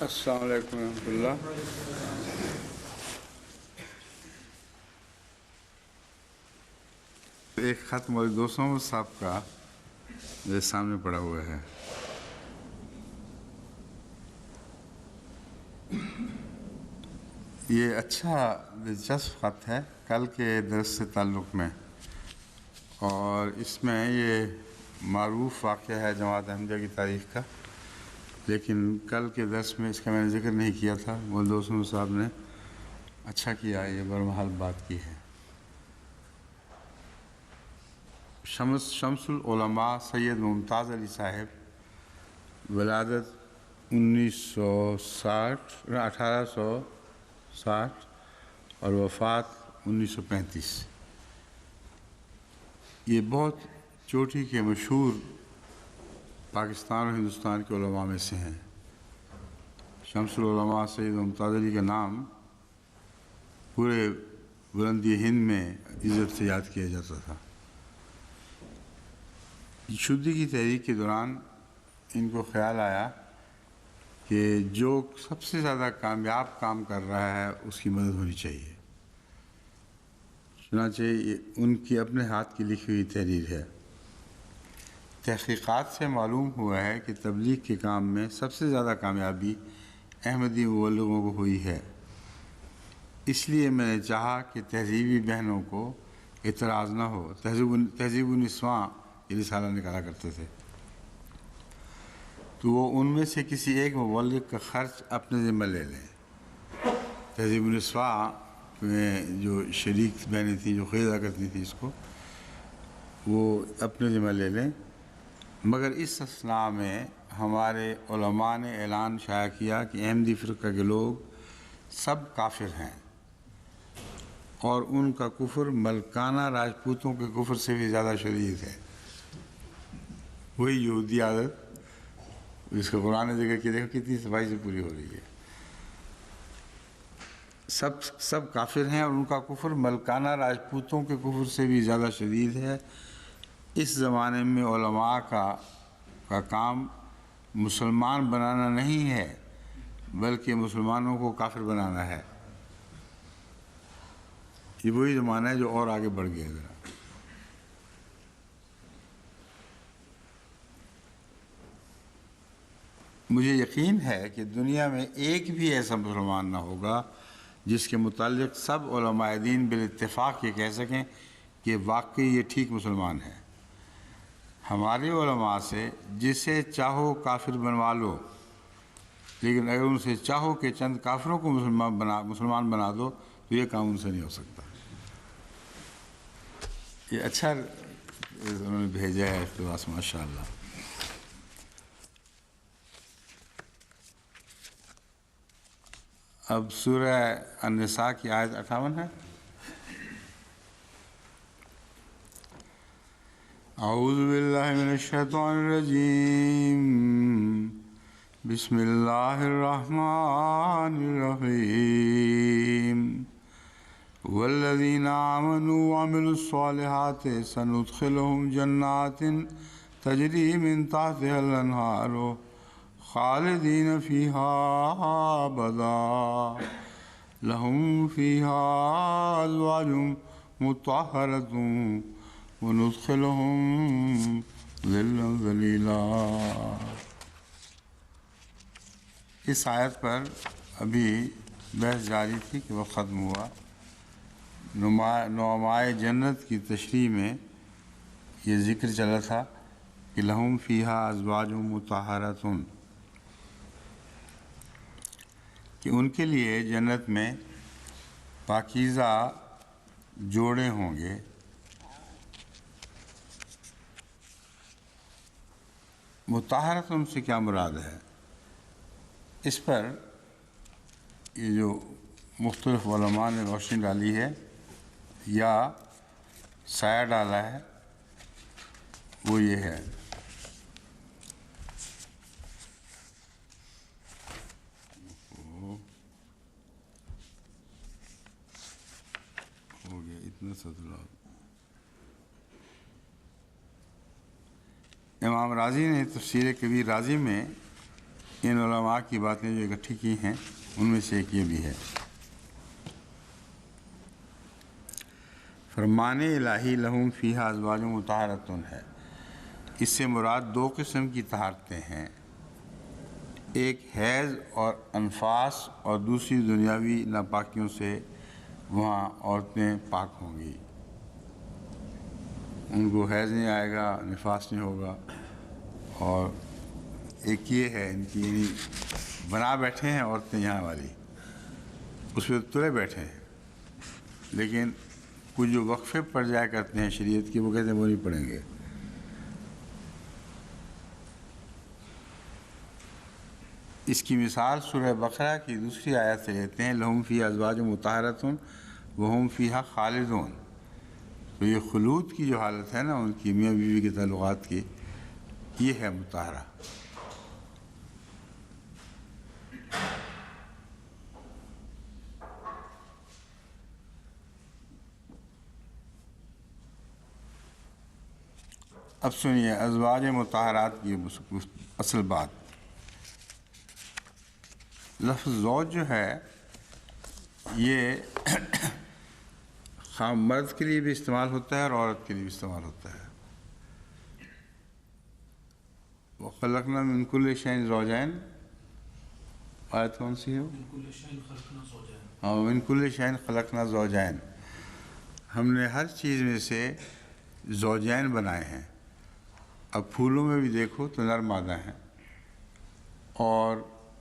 السلام علیکم ورحمۃ اللہ۔ ایک خط مولوی دوستوں صاحب کا میرے سامنے پڑا ہوا ہے۔ یہ اچھا دلچسپ خط ہے کل کے درس سے تعلق میں، اور اس میں یہ معروف واقعہ ہے جماعت احمدیہ کی تاریخ کا، لیکن کل کے درس میں اس کا میں نے ذکر نہیں کیا تھا۔ مولوی دوستوں صاحب نے اچھا کیا، یہ برمحل بات کی ہے۔ شمس العلماء سید ممتاز علی صاحب، ولادت 1860 اور وفات 1935۔ یہ بہت چوٹی کے مشہور پاکستان اور ہندوستان کے علماء میں سے ہیں۔ شمس العلماء سید ممتاز علی کا نام پورے بلندی ہند میں عزت سے یاد کیا جاتا تھا۔ شدی کی تحریک کے دوران ان کو خیال آیا کہ جو سب سے زیادہ کامیاب کام کر رہا ہے اس کی مدد ہونی چاہیے۔ چنانچہ ان کی اپنے ہاتھ کی لکھی ہوئی تحریر ہے۔ تحقیقات سے معلوم ہوا ہے کہ تبلیغ کے کام میں سب سے زیادہ کامیابی احمدی مبلغوں کو ہوئی ہے۔ اس لیے میں نے چاہا کہ تہذیبی بہنوں کو اعتراض نہ ہو۔ تہذیب النسواں یہ رسالہ نکالا کرتے تھے، تو وہ ان میں سے کسی ایک مبلغ کا خرچ اپنے ذمہ لے لیں۔ تہذیب النسواں میں جو شریک بہنیں تھیں جو خریدا کرتی تھیں اس کو، وہ اپنے ذمہ لے لیں۔ مگر اس اثناء میں ہمارے علماء نے اعلان شائع کیا کہ احمدی فرقہ کے لوگ سب کافر ہیں، اور ان کا کفر ملکانہ راجپوتوں کے کفر سے بھی زیادہ شدید ہے۔ وہی یہودی عادت جس کا قرآن نے ذکر کیا، دیکھو کتنی صفائی سے پوری ہو رہی ہے۔ سب کافر ہیں اور ان کا کفر ملکانہ راجپوتوں کے کفر سے بھی زیادہ شدید ہے۔ اس زمانے میں علماء کا کام مسلمان بنانا نہیں ہے، بلکہ مسلمانوں کو کافر بنانا ہے۔ یہ وہی زمانہ ہے جو اور آگے بڑھ گیا ذرا۔ مجھے یقین ہے کہ دنیا میں ایک بھی ایسا مسلمان نہ ہوگا جس کے متعلق سب علماء دین بالاتفاق یہ کہہ سکیں کہ واقعی یہ ٹھیک مسلمان ہے۔ ہمارے علماء سے جسے چاہو کافر بنوا لو، لیکن اگر ان سے چاہو کہ چند کافروں کو مسلمان بنا دو تو یہ کام ان سے نہیں ہو سکتا۔ یہ اچھا انہوں نے بھیجا ہے اقتباس، ماشاء اللہ۔ اب سورہ النساء کی آیت 58 ہے۔ اعوذ باللہ من الشیطان الرجیم، بسم اللہ الرحمن الرحیم، والذین آمنوا وعملوا الصالحات سندخلهم جنات تجری من تحتها الانہار خالدین فیہا ابدا لهم فيها أزواج مطهرة وندخلهم ظلا ظليلا۔ اس آیت پر ابھی بحث جاری تھی کہ وہ ختم ہوا۔ نعمائے جنت کی تشریح میں یہ ذکر چلا تھا کہ لہم فیہا ازواج مطہرۃ، کہ ان کے لیے جنت میں پاکیزہ جوڑے ہوں گے۔ مطہرۃ سے کیا مراد ہے؟ اس پر یہ جو مختلف علماء نے روشنی ڈالی ہے یا سایہ ڈالا ہے وہ یہ ہے ہو گیا اتنا سطر۔ امام راضی نے تفسیر کبیر راضی میں ان علماء کی باتیں جو اکٹھی کی ہیں ان میں سے ایک یہ بھی ہے۔ فرمان الہی لہم فیہا ازواج مطہرۃ ہے، اس سے مراد دو قسم کی طہارتیں ہیں، ایک حیض اور انفاس اور دوسری دنیاوی ناپاکیوں سے وہاں عورتیں پاک ہوں گی، ان کو حیض نہیں آئے گا، نفاس نہیں ہوگا۔ اور ایک یہ ہے ان کی یعنی بنا بیٹھے ہیں عورتیں یہاں والی، اس پہ تلے بیٹھے ہیں، لیکن کچھ جو وقفے پڑ جایا کرتے ہیں شریعت کی وہ کہتے ہیں وہ نہیں پڑیں گے۔ اس کی مثال سورہ بقرہ کی دوسری آیت سے لیتے ہیں، لہم فیہا ازواج مطہرۃ وہم فیہا خالدون۔ تو یہ خلود کی جو حالت ہے نا ان کی میاں بیوی کے تعلقات کی، یہ ہے مطہرہ۔ اب سنیے ازواج مطہرات کی اصل بات۔ لفظ زوج جو ہے یہ خواہ مرد کے لیے بھی استعمال ہوتا ہے اور عورت کے لیے بھی استعمال ہوتا ہے۔ وَخَلَقْنَا مِن كُلِّ شَيْءٍ زَوْجَيْنِ، آیت کون سی ہے؟ ہاں، مِن كُلِّ شَيْءٍ خَلَقْنَا زَوْجَيْنِ، ہم نے ہر چیز میں سے زوجین بنائے ہیں۔ اب پھولوں میں بھی دیکھو تو نر مادہ ہیں، اور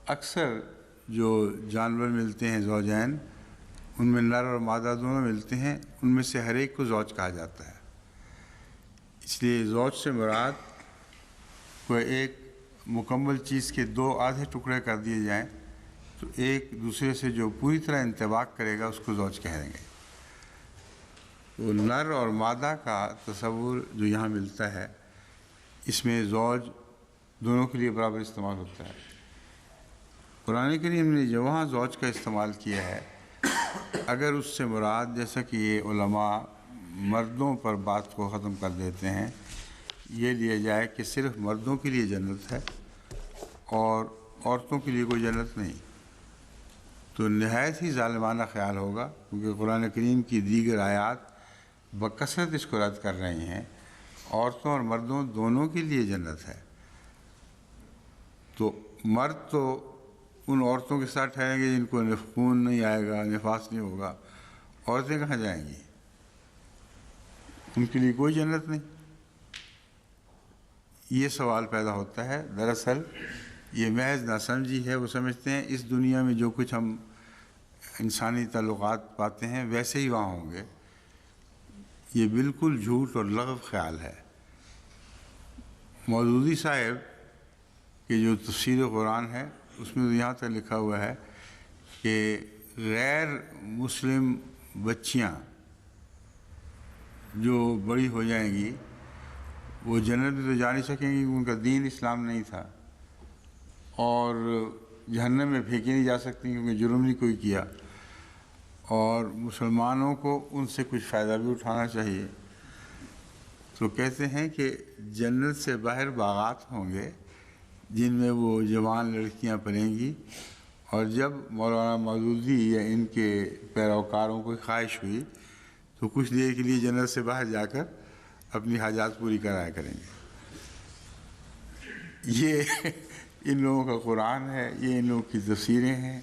اکثر جو جانور ملتے ہیں زوجین ان میں نر اور مادہ دونوں ملتے ہیں، ان میں سے ہر ایک کو زوج کہا جاتا ہے۔ اس لیے زوج سے مراد کوئی ایک مکمل چیز کے دو آدھے ٹکڑے کر دیے جائیں تو ایک دوسرے سے جو پوری طرح انطباق کرے گا اس کو زوج کہیں گے۔ تو نر اور مادہ کا تصور جو یہاں ملتا ہے اس میں زوج دونوں کے لیے برابر استعمال ہوتا ہے۔ قرآن کریم نے جو وہاں زوج کا استعمال کیا ہے، اگر اس سے مراد جیسا کہ یہ علماء مردوں پر بات کو ختم کر دیتے ہیں، یہ لیا جائے کہ صرف مردوں کے لیے جنت ہے اور عورتوں کے لیے کوئی جنت نہیں، تو نہایت ہی ظالمانہ خیال ہوگا، کیونکہ قرآن کریم کی دیگر آیات بکثرت اس کو رد کر رہی ہیں۔ عورتوں اور مردوں دونوں کے لیے جنت ہے، تو مرد تو ان عورتوں کے ساتھ ٹھہریں گے جن کو خون نہیں آئے گا، نفاس نہیں ہوگا، عورتیں کہاں جائیں گی؟ ان کے لیے کوئی جنت نہیں۔ یہ سوال پیدا ہوتا ہے۔ دراصل یہ محض ناسمجھی ہے، وہ سمجھتے ہیں اس دنیا میں جو کچھ ہم انسانی تعلقات پاتے ہیں ویسے ہی وہاں ہوں گے۔ یہ بالکل جھوٹ اور لغو خیال ہے۔ مودودی صاحب کی جو تفسیر قرآن ہے اس میں یہاں تک لکھا ہوا ہے کہ غیر مسلم بچیاں جو بڑی ہو جائیں گی وہ جنت میں تو جا نہیں سکیں گی، ان کا دین اسلام نہیں تھا، اور جہنم میں پھینکی نہیں جا سکتی کیونکہ جرم نہیں کوئی کیا، اور مسلمانوں کو ان سے کچھ فائدہ بھی اٹھانا چاہیے۔ تو کہتے ہیں کہ جنت سے باہر باغات ہوں گے جن میں وہ جوان لڑکیاں پلیں گی اور جب مولانا مودودی یا ان کے پیروکاروں کو خواہش ہوئی تو کچھ دیر کے لیے جنت سے باہر جا کر اپنی حاجات پوری کرایا کریں گے۔ یہ ان لوگوں کا قرآن ہے، یہ ان لوگوں کی تفسیریں ہیں،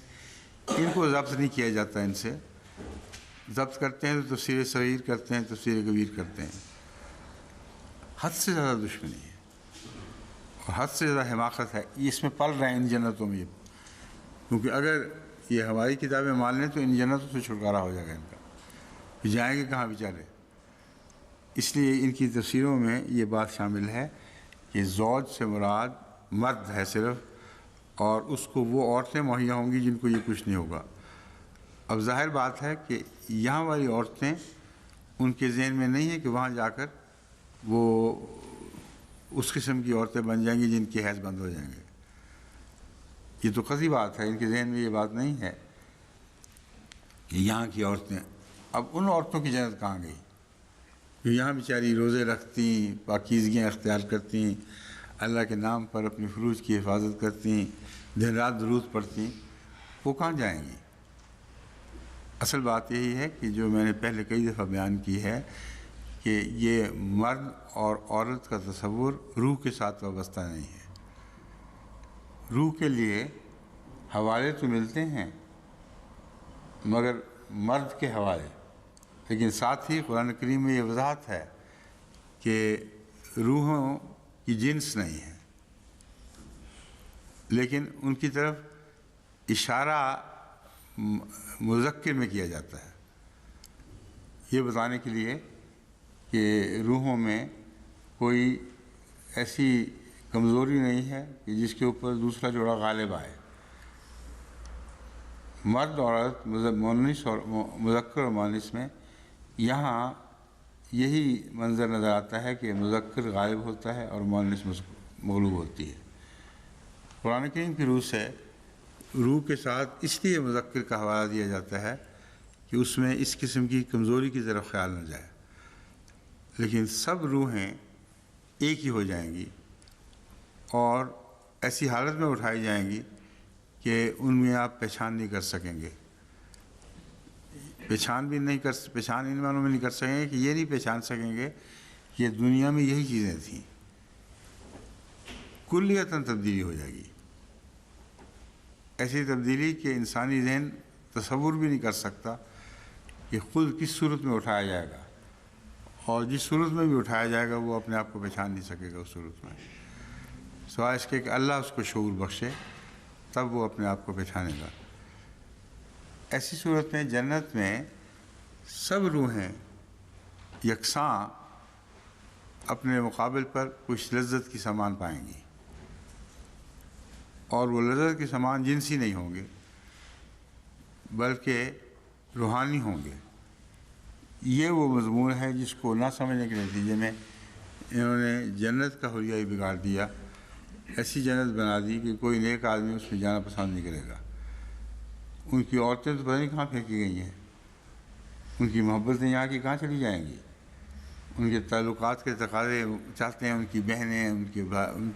ان کو ضبط نہیں کیا جاتا۔ ان سے ضبط کرتے ہیں تو تفسیر صغیر کرتے ہیں، تفسیر کبیر کرتے ہیں۔ حد سے زیادہ دشمنی ہے اور حد سے زیادہ حماقت ہے، یہ اس میں پل رہے ہیں ان جنتوں میں، کیونکہ اگر یہ ہماری کتابیں مان لیں تو ان جنتوں سے چھٹکارا ہو جائے گا ان کا، کہ جائیں گے کہاں بیچارے۔ اس لیے ان کی تفسیروں میں یہ بات شامل ہے کہ زوج سے مراد مرد ہے صرف، اور اس کو وہ عورتیں مہیا ہوں گی جن کو یہ کچھ نہیں ہوگا۔ اب ظاہر بات ہے کہ یہاں والی عورتیں ان کے ذہن میں نہیں ہے کہ وہاں جا کر وہ اس قسم کی عورتیں بن جائیں گی جن کی حیض بند ہو جائیں گے۔ یہ تو قطعی بات ہے، ان کے ذہن میں یہ بات نہیں ہے کہ یہاں کی عورتیں، اب ان عورتوں کی جنت کہاں گئی جو یہاں بیچاری روزے رکھتی، پاکیزگیاں اختیار کرتی، اللہ کے نام پر اپنی فروج کی حفاظت کرتی، دن رات درود پڑھتی، وہ کہاں جائیں گی؟ اصل بات یہی ہے کہ جو میں نے پہلے کئی دفعہ بیان کی ہے کہ یہ مرد اور عورت کا تصور روح کے ساتھ وابستہ نہیں ہے۔ روح کے لیے حوالے تو ملتے ہیں مگر مرد کے حوالے، لیکن ساتھ ہی قرآن کریم میں یہ وضاحت ہے کہ روحوں کی جنس نہیں ہے، لیکن ان کی طرف اشارہ مذکر میں کیا جاتا ہے، یہ بتانے کے لیے کہ روحوں میں کوئی ایسی کمزوری نہیں ہے کہ جس کے اوپر دوسرا جوڑا غالب آئے۔ مرد اور عورت مؤنث اور مذکر اور مؤنث میں یہاں یہی منظر نظر آتا ہے کہ مذکر غالب ہوتا ہے اور مؤنث مغلوب ہوتی ہے۔ قرآن کریم کی روح سے روح کے ساتھ اس لیے مذکر کا حوالہ دیا جاتا ہے کہ اس میں اس قسم کی کمزوری کی طرف خیال نہ جائے، لیکن سب روحیں ایک ہی ہو جائیں گی اور ایسی حالت میں اٹھائی جائیں گی کہ ان میں آپ پہچان نہیں کر سکیں گے۔ پہچان ان معنوں میں نہیں کر سکیں گے کہ یہ نہیں پہچان سکیں گے کہ دنیا میں یہی چیزیں تھیں، کلیتاً تبدیلی ہو جائے گی، ایسی تبدیلی کہ انسانی ذہن تصور بھی نہیں کر سکتا کہ خود کس صورت میں اٹھایا جائے گا، اور جس صورت میں بھی اٹھایا جائے گا وہ اپنے آپ کو پہچان نہیں سکے گا اس صورت میں، سوائے اس کے کہ اللہ اس کو شعور بخشے تب وہ اپنے آپ کو پہچانے گا۔ ایسی صورت میں جنت میں سب روحیں یکساں اپنے مقابل پر کچھ لذت کی سامان پائیں گی، اور وہ لذت کے سامان جنسی نہیں ہوں گے بلکہ روحانی ہوں گے۔ یہ وہ مضمون ہے جس کو نہ سمجھنے کے نتیجے میں انہوں نے جنت کا حلیہ ہی بگاڑ دیا، ایسی جنت بنا دی کہ کوئی نیک آدمی اس میں جانا پسند نہیں کرے گا۔ ان کی عورتیں تو پتہ نہیں کہاں پھینکی گئی ہیں، ان کی محبتیں یہاں کی کہاں چلی جائیں گی، ان کے تعلقات کے تقاضے چاہتے ہیں ان کی بہنیں، ان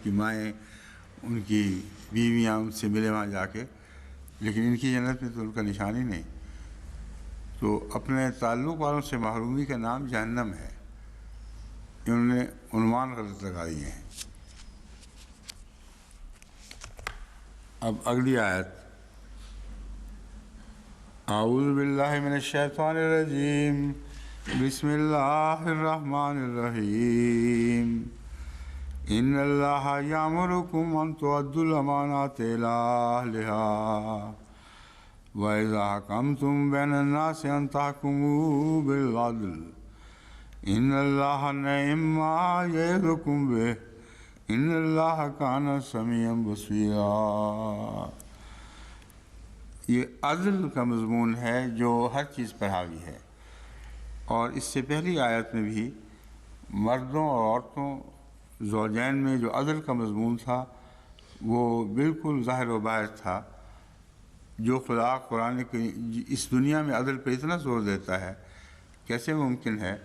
کی مائیں، ان کی بیویاں ان سے ملے وہاں جا کے، لیکن ان کی جنت میں تو ان کا نشان ہی نہیں۔ تو اپنے تعلق والوں سے محرومی کا نام جہنم ہے، انہوں نے عنوان غلط لگا دیے ہیں۔ اب اگلی آیت، اعوذ باللہ من الشیطان الرجیم، بسم اللہ الرحمن الرحیم، ان اللہ یامرکم ان تؤدوا الامانات الی اہلہا وَإِذَا حَكَمْتُمْ بَيْنَ النَّاسِ أَن تَحْكُمُوا بِالْعَدْلِ إِنَّ اللَّهَ نِعِمَّ مَا يَعِظُكُم بِهِ إِنَّ اللَّهَ كَانَ سَمِيعًا بَصِيرًا۔ یہ عدل کا مضمون ہے جو ہر چیز پر حاوی ہے، اور اس سے پہلی آیت میں بھی مردوں اور عورتوں زوجین میں جو عدل کا مضمون تھا وہ بالکل ظاہر و باہر تھا۔ جو خدا قرآن کی اس دنیا میں عدل پہ اتنا زور دیتا ہے، کیسے ممکن ہے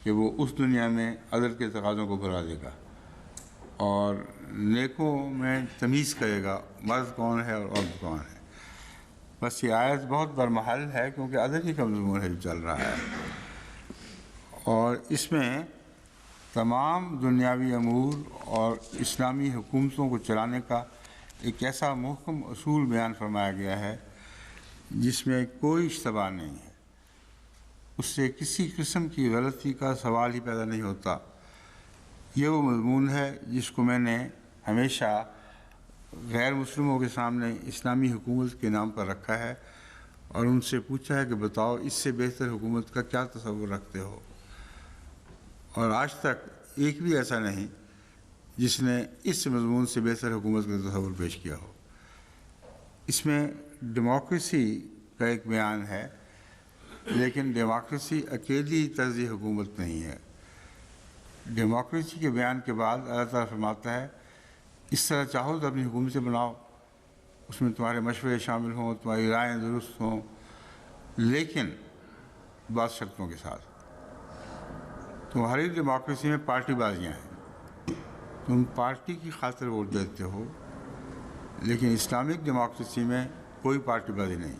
کہ وہ اس دنیا میں عدل کے تقاضوں کو بھلا دے گا اور نیکوں میں تمیز کرے گا مرد کون ہے اور عورت کون ہے۔ بس یہ آیت بہت برمحل ہے کیونکہ عدل ہی کا مضمون ہے جو چل رہا ہے، اور اس میں تمام دنیاوی امور اور اسلامی حکومتوں کو چلانے کا ایک ایسا محکم اصول بیان فرمایا گیا ہے جس میں کوئی اشتباہ نہیں ہے، اس سے کسی قسم کی غلطی کا سوال ہی پیدا نہیں ہوتا۔ یہ وہ مضمون ہے جس کو میں نے ہمیشہ غیر مسلموں کے سامنے اسلامی حکومت کے نام پر رکھا ہے اور ان سے پوچھا ہے کہ بتاؤ اس سے بہتر حکومت کا کیا تصور رکھتے ہو، اور آج تک ایک بھی ایسا نہیں جس نے اس مضمون سے بہتر حکومت کا تصور پیش کیا ہو۔ اس میں ڈیموکریسی کا ایک بیان ہے، لیکن ڈیموکریسی اکیلی طرز حکومت نہیں ہے۔ ڈیموکریسی کے بیان کے بعد اللہ تعالیٰ فرماتا ہے اس طرح چاہو تو اپنی حکومتیں بناؤ، اس میں تمہارے مشورے شامل ہوں، تمہاری رائیں درست ہوں، لیکن بعض شرطوں کے ساتھ۔ تمہاری ڈیموکریسی میں پارٹی بازیاں ہیں، تم پارٹی کی خاطر ووٹ دیتے ہو، لیکن اسلامک ڈیموکریسی میں کوئی پارٹی بازی نہیں۔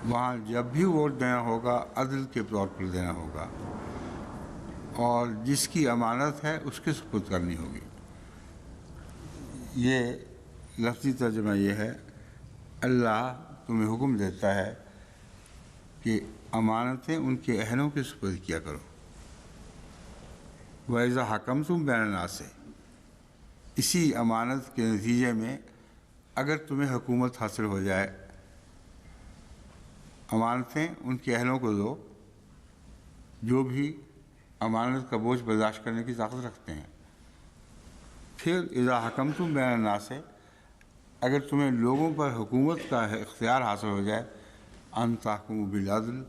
وہاں جب بھی ووٹ دینا ہوگا عدل کے طور پر دینا ہوگا، اور جس کی امانت ہے اس کے سپرد کرنی ہوگی۔ یہ لفظی ترجمہ یہ ہے، اللہ تمہیں حکم دیتا ہے کہ امانتیں ان کے اہلوں کے سپرد کیا کرو۔ وَإِذَا حَكَمْتُمْ بَيْنَ النَّاسِ، اسی امانت کے نتیجے میں اگر تمہیں حکومت حاصل ہو جائے، امانتیں ان کے اہلوں کو دو جو بھی امانت کا بوجھ برداشت کرنے کی طاقت رکھتے ہیں۔ پھر اذا حکمتم بین الناس، اگر تمہیں لوگوں پر حکومت کا اختیار حاصل ہو جائے، ان تحکموا بالعدل،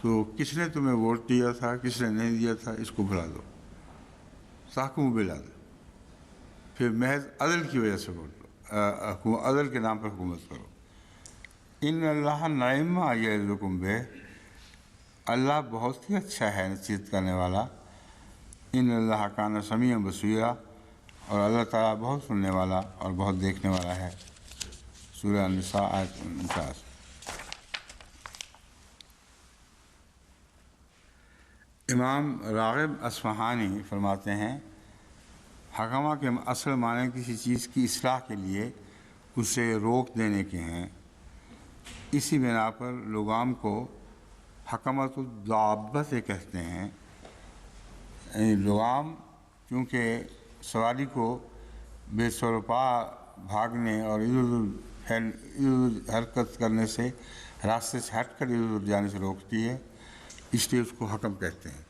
تو کس نے تمہیں ووٹ دیا تھا کس نے نہیں دیا تھا اس کو بھلا دو، تحکموا بالعدل، پھر محض عدل کی وجہ سے ووٹ دو، عدل کے نام پر حکومت کرو۔ ان اللہ نعم ما یعظکم بہ، اللہ بہت ہی اچھا ہے نصیحت کرنے والا۔ ان اللہ کان سمیعا بصیرا، اور اللہ تعالیٰ بہت سننے والا اور بہت دیکھنے والا ہے۔ سورہ النساء آیت 49۔ امام راغب اصفہانی فرماتے ہیں حکمہ کے اصل معنی کسی چیز کی اصلاح کے لیے اسے روک دینے کے ہیں، اسی بنا پر لغام کو حکمت الدابۃ کہتے ہیں۔ یعنی لغام چونکہ سواری کو بے سرپا بھاگنے اور ادھر ادھر حرکت کرنے سے، راستے سے ہٹ کر ادھر ادھر جانے سے روکتی ہے، اس لیے اس کو حکم کہتے ہیں۔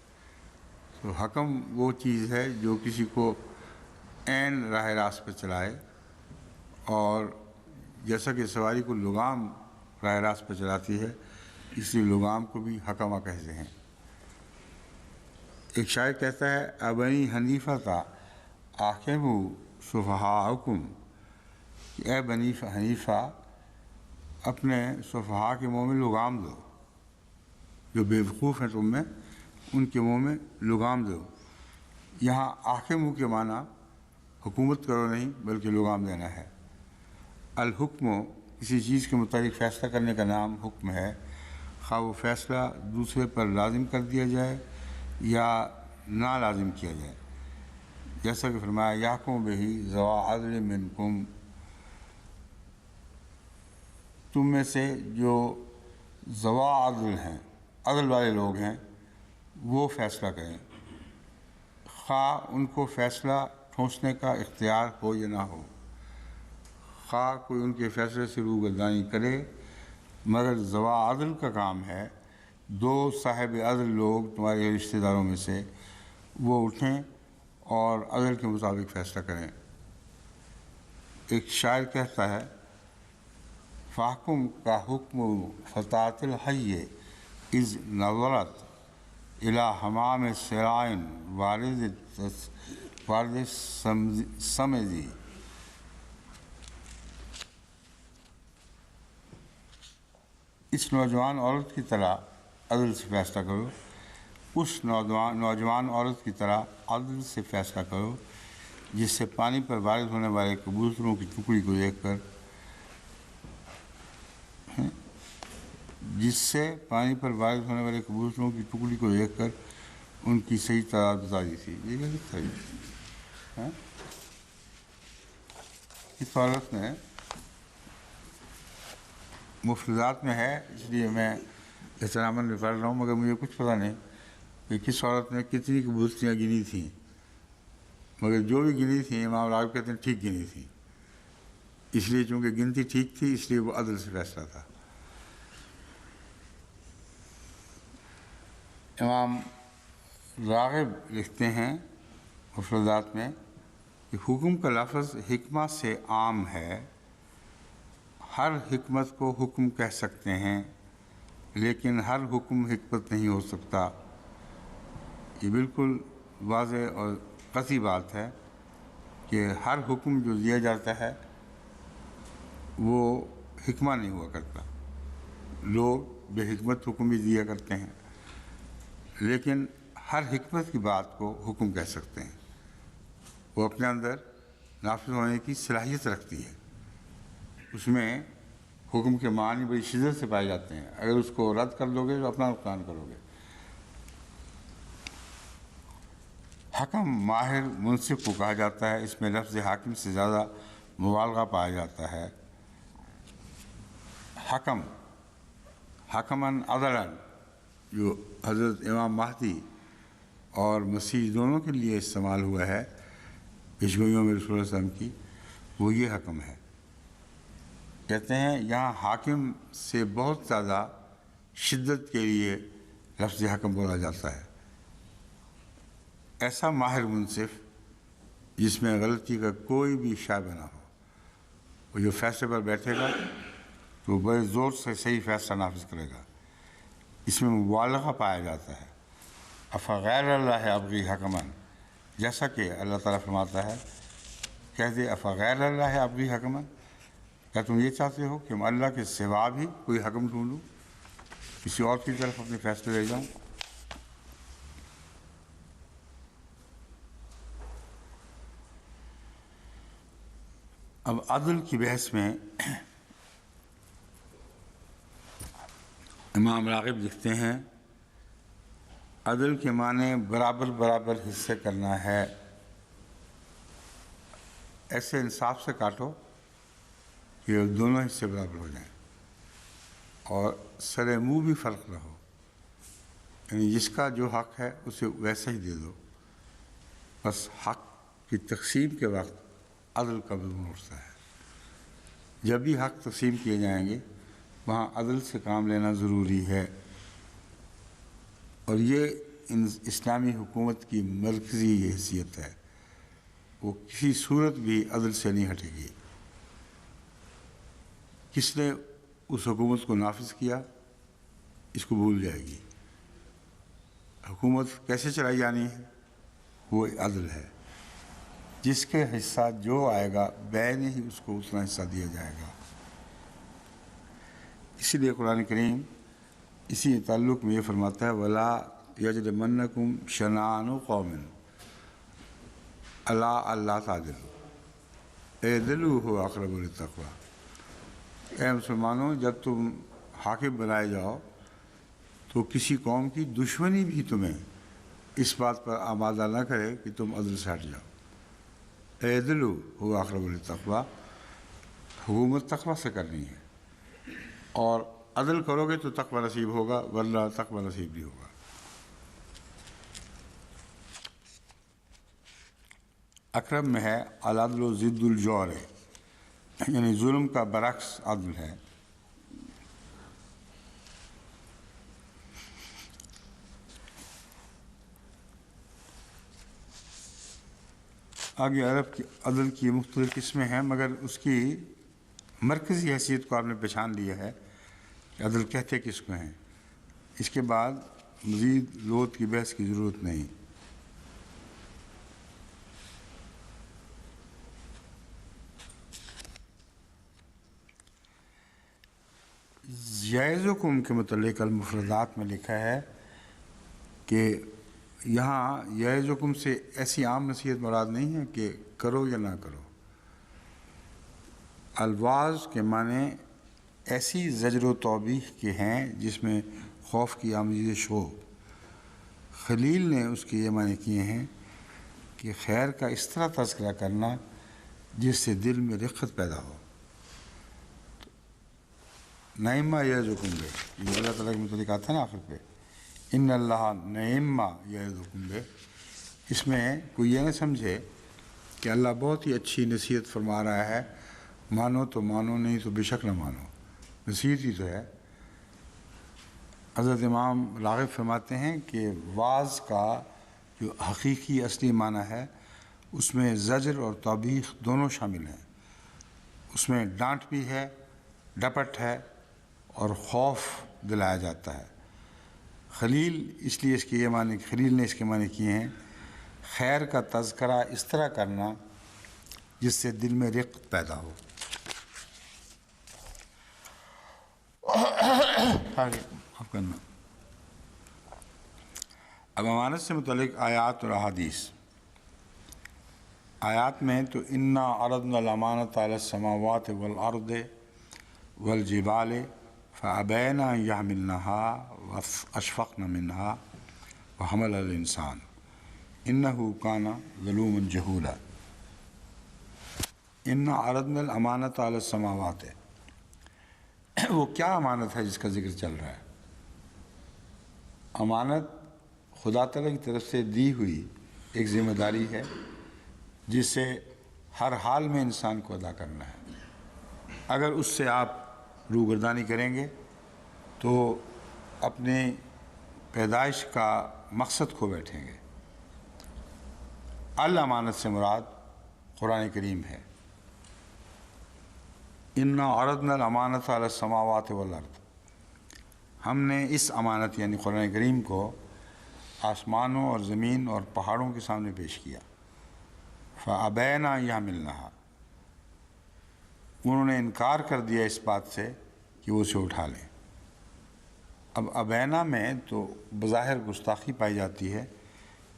تو حکم وہ چیز ہے جو کسی کو عین راہ راست پہ چلائے، اور جیسا کہ سواری کو لغام راہ راست پہ چلاتی ہے، اس لیے لغام کو بھی حکمہ کہتے ہیں۔ ایک شاعر کہتا ہے ابنی حنیفہ تا آخموا صفہاءکم، کہ اے بنی حنیفہ اپنے صفحاء کے منہ میں لغام دو، جو بے وقوف ہیں تم میں ان کے منہ میں لغام دو۔ یہاں آخموا کے معنی حکومت کرو نہیں بلکہ لغام دینا ہے۔ الحکم کسی چیز کے متعلق فیصلہ کرنے کا نام حکم ہے، خواہ وہ فیصلہ دوسرے پر لازم کر دیا جائے یا نا لازم کیا جائے، جیسا کہ فرمایا یحکم بہ ذوی عدل منکم، تم میں سے جو ذوی عدل ہیں، عدل والے لوگ ہیں، وہ فیصلہ کریں، خواہ ان کو فیصلہ ٹھونسنے کا اختیار ہو یا نہ ہو، خواہ کوئی ان کے فیصلے سے روگردانی کرے، مگر ذوی عدل کا کام ہے دو صاحب عدل لوگ تمہارے رشتہ داروں میں سے وہ اٹھیں اور عدل کے مطابق فیصلہ کریں۔ ایک شاعر کہتا ہے فاحکم کا حکم فتاة الحی اذ نظرت الی حمام سرائن وارد سمدی، اس نوجوان عورت کی طرح عدل سے فیصلہ کرو، اس نوجوان عورت کی طرح عدل سے فیصلہ کرو جس سے پانی پر وارد ہونے والے کبوتروں کی ٹکڑی کو دیکھ کر جس سے پانی پر وارد ہونے والے کبوتروں کی ٹکڑی کو دیکھ کر ان کی صحیح تعداد بتا دی تھی. یہ کیا لکھا ہے؟ اس عورت نے مفردات میں ہے، اس لیے میں احتراماً میں پڑھ رہا ہوں، مگر مجھے کچھ پتہ نہیں کہ کس عورت نے کتنی کبوتریاں گنی تھیں، مگر جو بھی گنی تھیں امام راغب کہتے ہیں ٹھیک گنی تھیں، اس لیے چونکہ گنتی ٹھیک تھی اس لیے وہ عدل سے فیصلہ تھا. امام راغب لکھتے ہیں مفردات میں کہ حکم کا لفظ حکمہ سے عام ہے، ہر حکمت کو حکم کہہ سکتے ہیں لیکن ہر حکم حکمت نہیں ہو سکتا. یہ بالکل واضح اور قطعی بات ہے کہ ہر حکم جو دیا جاتا ہے وہ حکمہ نہیں ہوا کرتا. لوگ بے حکمت حکم بھی دیا کرتے ہیں لیکن ہر حکمت کی بات کو حکم کہہ سکتے ہیں. وہ اپنے اندر نافذ ہونے کی صلاحیت رکھتی ہے. اس میں حکم کے معنی بڑی شدت سے پائے جاتے ہیں. اگر اس کو رد کر دو گے تو اپنا نقصان کرو گے. حکم ماہر منصف کو کہا جاتا ہے. اس میں لفظ حاکم سے زیادہ مبالغہ پایا جاتا ہے. حکم حکمن عدلن جو حضرت امام مہدی اور مسیح دونوں کے لیے استعمال ہوا ہے پیشگوئیوں میں رسول اللہ صلی اللہ علیہ وسلم کی، وہ یہ حکم ہے. کہتے ہیں یہاں حاکم سے بہت زیادہ شدت کے لیے لفظ حکم بولا جاتا ہے. ایسا ماہر منصف جس میں غلطی کا کوئی بھی شائبہ نہ ہو. وہ جو فیصلے پر بیٹھے گا تو بڑے زور سے صحیح فیصلہ نافذ کرے گا. اس میں مبالغہ پایا جاتا ہے. افغیر اللہ ابغی حکمن، جیسا کہ اللہ تعالیٰ فرماتا ہے کہہ دے افغیر اللہ ابغی حکمن، کیا تم یہ چاہتے ہو کہ میں اللہ کے سوا بھی کوئی حکم ڈھونڈوں، کسی اور کی طرف اپنے فیصلے لے جاؤں؟ اب عدل کی بحث میں امام راغب لکھتے ہیں عدل کے معنی برابر برابر حصے کرنا ہے. ایسے انصاف سے کاٹو کہ دونوں حصے برابر ہو جائیں اور سر منہ بھی فرق نہ ہو. یعنی جس کا جو حق ہے اسے ویسا ہی دے دو. بس حق کی تقسیم کے وقت عدل کا مضمون اٹھتا ہے. جب بھی حق تقسیم کیے جائیں گے وہاں عدل سے کام لینا ضروری ہے. اور یہ اسلامی حکومت کی مرکزی حیثیت ہے. وہ کسی صورت بھی عدل سے نہیں ہٹے گی. کس نے اس حکومت کو نافذ کیا اس کو بھول جائے گی. حکومت کیسے چلائی جانی ہے وہ عدل ہے. جس کے حصہ جو آئے گا بین ہی اس کو اتنا حصہ دیا جائے گا. اسی لیے قرآن کریم اسی تعلق میں یہ فرماتا ہے وَلَا يَجْرِمَنَّكُمْ شَنَآنُ قَوْمٍ عَلَىٰ أَلَّا تَعْدِلُوا اعْدِلُوا هُوَ أَقْرَبُ لِلتَّقْوَىٰ. اے مسلمانوں جب تم حاکم بنائے جاؤ تو کسی قوم کی دشمنی بھی تمہیں اس بات پر آمادہ نہ کرے کہ تم عدل سے ہٹ جاؤ. اعْدِلُوا هُوَ أَقْرَبُ لِلتَّقْوَىٰ. حکومت تقویٰ سے کرنی ہے اور عدل کرو گے تو تقویٰ نصیب ہوگا ورنہ تقویٰ نصیب نہیں ہوگا. اکرم میں ہے العدل ضد الجور، یعنی ظلم کا برعکس عدل ہے. آگے عرب کی عدل کی مختلف قسمیں ہیں مگر اس کی مرکزی حیثیت کو آپ نے پہچان لیا ہے کہ عدل کہتے کس کو ہیں. اس کے بعد مزید لغت کی بحث کی ضرورت نہیں. یعظکم کے متعلق المفردات میں لکھا ہے کہ یہاں یعظکم سے ایسی عام نصیحت مراد نہیں ہے کہ کرو یا نہ کرو. الواز کے معنی ایسی زجر و توبیخ کے ہیں جس میں خوف کی آمیزش ہو۔ خلیل نے اس کے یہ معنی کیے ہیں کہ خیر کا اس طرح تذکرہ کرنا جس سے دل میں رقت پیدا ہو۔ نعمہ یعظکم بہ، یہ اللہ تعالیٰ کے متعلق آتا ہے نا آخر پہ، ان اللہ نعمہ یعظکم بہ۔ اس میں کوئی یہ نہ سمجھے کہ اللہ بہت ہی اچھی نصیحت فرما رہا ہے، مانو تو مانو، نہیں تو بے شک نہ مانو، نصیحت ہی تو ہے۔ حضرت امام راغب فرماتے ہیں کہ واعظ کا جو حقیقی اصلی معنی ہے اس میں زجر اور توبیخ دونوں شامل ہیں، اس میں ڈانٹ بھی ہے، ڈپٹ ہے اور خوف دلایا جاتا ہے۔ خلیل اس لیے خلیل نے اس کے معنی کیے ہیں خیر کا تذکرہ اس طرح کرنا جس سے دل میں رقت پیدا ہو۔ معاف کرنا۔ اب امانت سے متعلق آیات اور احادیث۔ آیات میں تو انا عرضنا الامانۃ علی السماوات والارض والجبال فابین ان یحملنها واشفقن منها وحملها الانسان انه کان ظلوما جہولا۔ انا عرضنا الامانۃ علی السماوات، وہ کیا امانت ہے جس کا ذکر چل رہا ہے؟ امانت خدا تعالیٰ کی طرف سے دی ہوئی ایک ذمہ داری ہے جسے ہر حال میں انسان کو ادا کرنا ہے۔ اگر اس سے آپ روگردانی کریں گے تو اپنے پیدائش کا مقصد کھو بیٹھیں گے۔ الامانت سے مراد قرآن کریم ہے۔ انا عرضنا الامانۃ علی السماوات والارض، ہم نے اس امانت یعنی قرآن کریم کو آسمانوں اور زمین اور پہاڑوں کے سامنے پیش کیا۔ فابین ان یحملنها، انہوں نے انکار کر دیا اس بات سے کہ وہ اسے اٹھا لیں۔ اب ابینا میں تو بظاہر گستاخی پائی جاتی ہے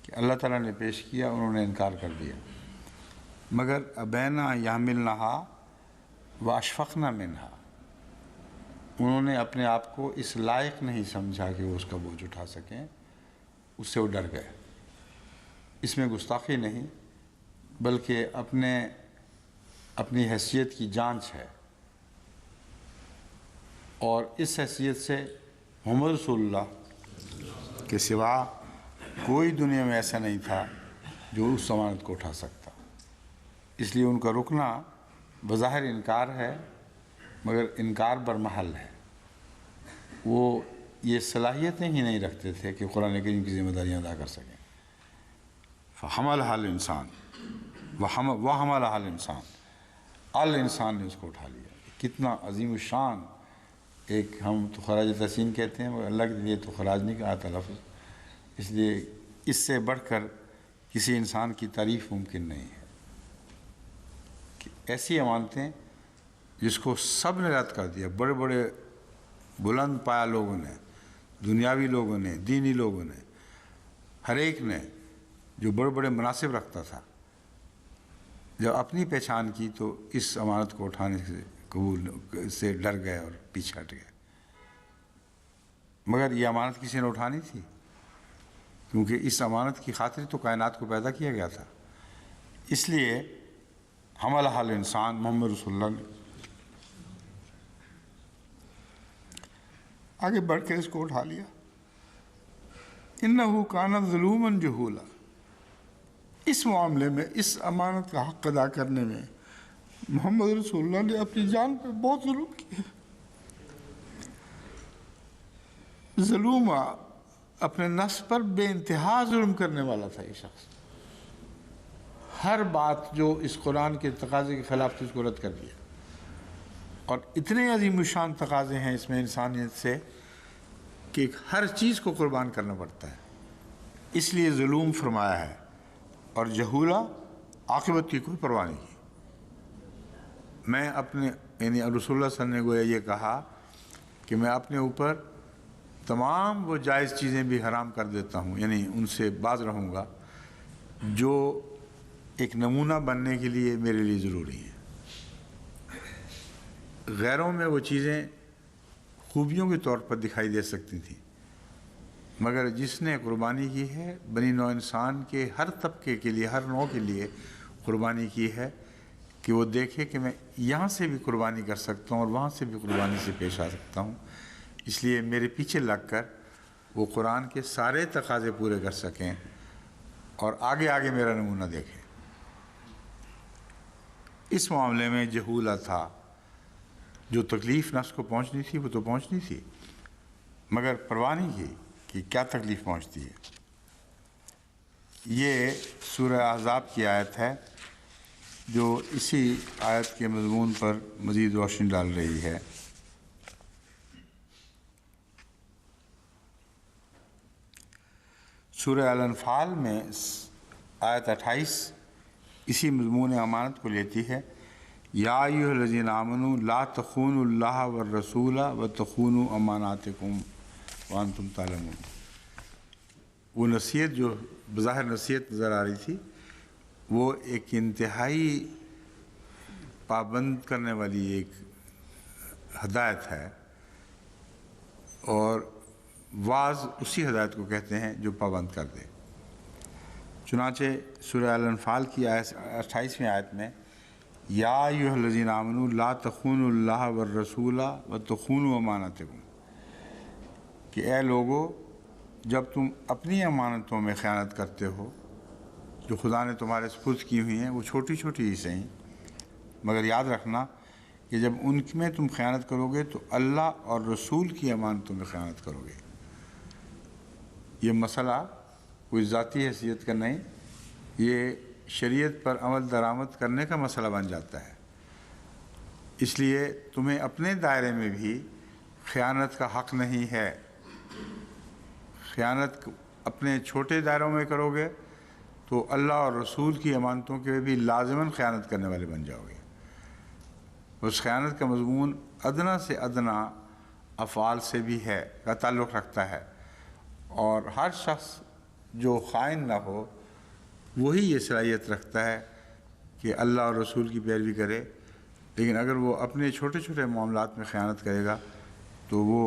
کہ اللہ تعالیٰ نے پیش کیا، انہوں نے انکار کر دیا، مگر ابینا ان یحملنها واشفقن منها، انہوں نے اپنے آپ کو اس لائق نہیں سمجھا کہ وہ اس کا بوجھ اٹھا سکیں، اس سے وہ ڈر گئے۔ اس میں گستاخی نہیں بلکہ اپنی حیثیت کی جانچ ہے، اور اس حیثیت سے محمد رسول اللہ کے سوا کوئی دنیا میں ایسا نہیں تھا جو اس امانت کو اٹھا سکتا، اس لیے ان کا رکنا بظاہر انکار ہے مگر انکار برمحل ہے۔ وہ یہ صلاحیتیں ہی نہیں رکھتے تھے کہ قرآن کریم کی ذمہ داریاں ادا کر سکیں۔ فحملها الانسان وحملها الانسان، الانسان نے اس کو اٹھا لیا۔ کتنا عظیم الشان ایک، ہم تو خراج تحسین کہتے ہیں، اللہ کے لیے تو خراج نہیں کہا تھا لفظ، اس لیے اس سے بڑھ کر کسی انسان کی تعریف ممکن نہیں ہے کہ ایسی امانتیں جس کو سب نے رد کر دیا، بڑے بڑے بلند پایا لوگوں نے، دنیاوی لوگوں نے، دینی لوگوں نے، ہر ایک نے جو بڑے بڑے مناصب رکھتا تھا، جب اپنی پہچان کی تو اس امانت کو اٹھانے سے ڈر گئے اور پیچھے ہٹ گئے۔ مگر یہ امانت کسی نے اٹھانی تھی، کیونکہ اس امانت کی خاطر تو کائنات کو پیدا کیا گیا تھا۔ اس لیے حملها الانسان، محمد رسول اللہ نے آگے بڑھ کر اس کو اٹھا لیا۔ انہ کان ظلوما جہولا، اس معاملے میں، اس امانت کا حق ادا کرنے میں محمد رسول اللہ نے اپنی جان پہ بہت ظلم کیا۔ ظلم، اپنے نفس پر بے انتہا ظلم کرنے والا تھا یہ شخص۔ ہر بات جو اس قرآن کے تقاضے کے خلاف تھی اس کو رد کر دیا، اور اتنے عظیم الشان تقاضے ہیں اس میں انسانیت سے کہ ہر چیز کو قربان کرنا پڑتا ہے، اس لیے ظلم فرمایا ہے۔ اور جہولہ، عاقبت کی کوئی پرواہ نہیں کی۔ میں اپنے یعنی رسول اللہ صلی اللہ علیہ وسلم نے گویا یہ کہا کہ میں اپنے اوپر تمام وہ جائز چیزیں بھی حرام کر دیتا ہوں، یعنی ان سے باز رہوں گا جو ایک نمونہ بننے کے لیے میرے لیے ضروری ہیں۔ غیروں میں وہ چیزیں خوبیوں کے طور پر دکھائی دے سکتی تھیں، مگر جس نے قربانی کی ہے بنی نوع انسان کے ہر طبقے کے لیے، ہر نوع کے لیے قربانی کی ہے کہ وہ دیکھے کہ میں یہاں سے بھی قربانی کر سکتا ہوں اور وہاں سے بھی قربانی سے پیش آ سکتا ہوں، اس لیے میرے پیچھے لگ کر وہ قرآن کے سارے تقاضے پورے کر سکیں اور آگے آگے میرا نمونہ دیکھیں۔ اس معاملے میں جہولہ تھا، جو تکلیف نفس کو پہنچنی تھی وہ تو پہنچنی تھی، مگر پرواہ نہیں کی کہ کیا تکلیف پہنچتی ہے۔ یہ سورہ احزاب کی آیت ہے جو اسی آیت کے مضمون پر مزید روشنی ڈال رہی ہے۔ سورہ الانفال میں آیت 28 اسی مضمون امانت کو لیتی ہے۔ یا ایھا الذین آمنوا لا تخونوا اللہ والرسول وتخونوا اماناتکم وانتم تعلمون۔ وہ نصیحت جو بظاہر نصیحت نظر آ رہی تھی، وہ ایک انتہائی پابند کرنے والی ایک ہدایت ہے، اور واعظ اسی ہدایت کو کہتے ہیں جو پابند کر دے۔ چنانچہ سورہ الانفال کی 28ویں آیت میں یا ایھا الذین آمنوا لا تخونوا اللہ والرسول وتخونوا اماناتکم، کہ اے لوگو جب تم اپنی امانتوں میں خیانت کرتے ہو جو خدا نے تمہارے سپرد کی ہوئی ہیں، وہ چھوٹی چھوٹی ہی صحیح، مگر یاد رکھنا کہ جب ان میں تم خیانت کرو گے تو اللہ اور رسول کی امانتوں میں خیانت کرو گے۔ یہ مسئلہ کوئی ذاتی حیثیت کا نہیں، یہ شریعت پر عمل درآمد کرنے کا مسئلہ بن جاتا ہے۔ اس لیے تمہیں اپنے دائرے میں بھی خیانت کا حق نہیں ہے۔ خیانت اپنے چھوٹے دائروں میں کرو گے تو اللہ اور رسول کی امانتوں کے بھی لازماً خیانت کرنے والے بن جاؤ گے۔ اس خیانت کا مضمون ادنا سے ادنا افعال سے بھی ہے، کا تعلق رکھتا ہے، اور ہر شخص جو خائن نہ ہو وہی یہ صلاحیت رکھتا ہے کہ اللہ اور رسول کی پیروی کرے، لیکن اگر وہ اپنے چھوٹے چھوٹے معاملات میں خیانت کرے گا تو وہ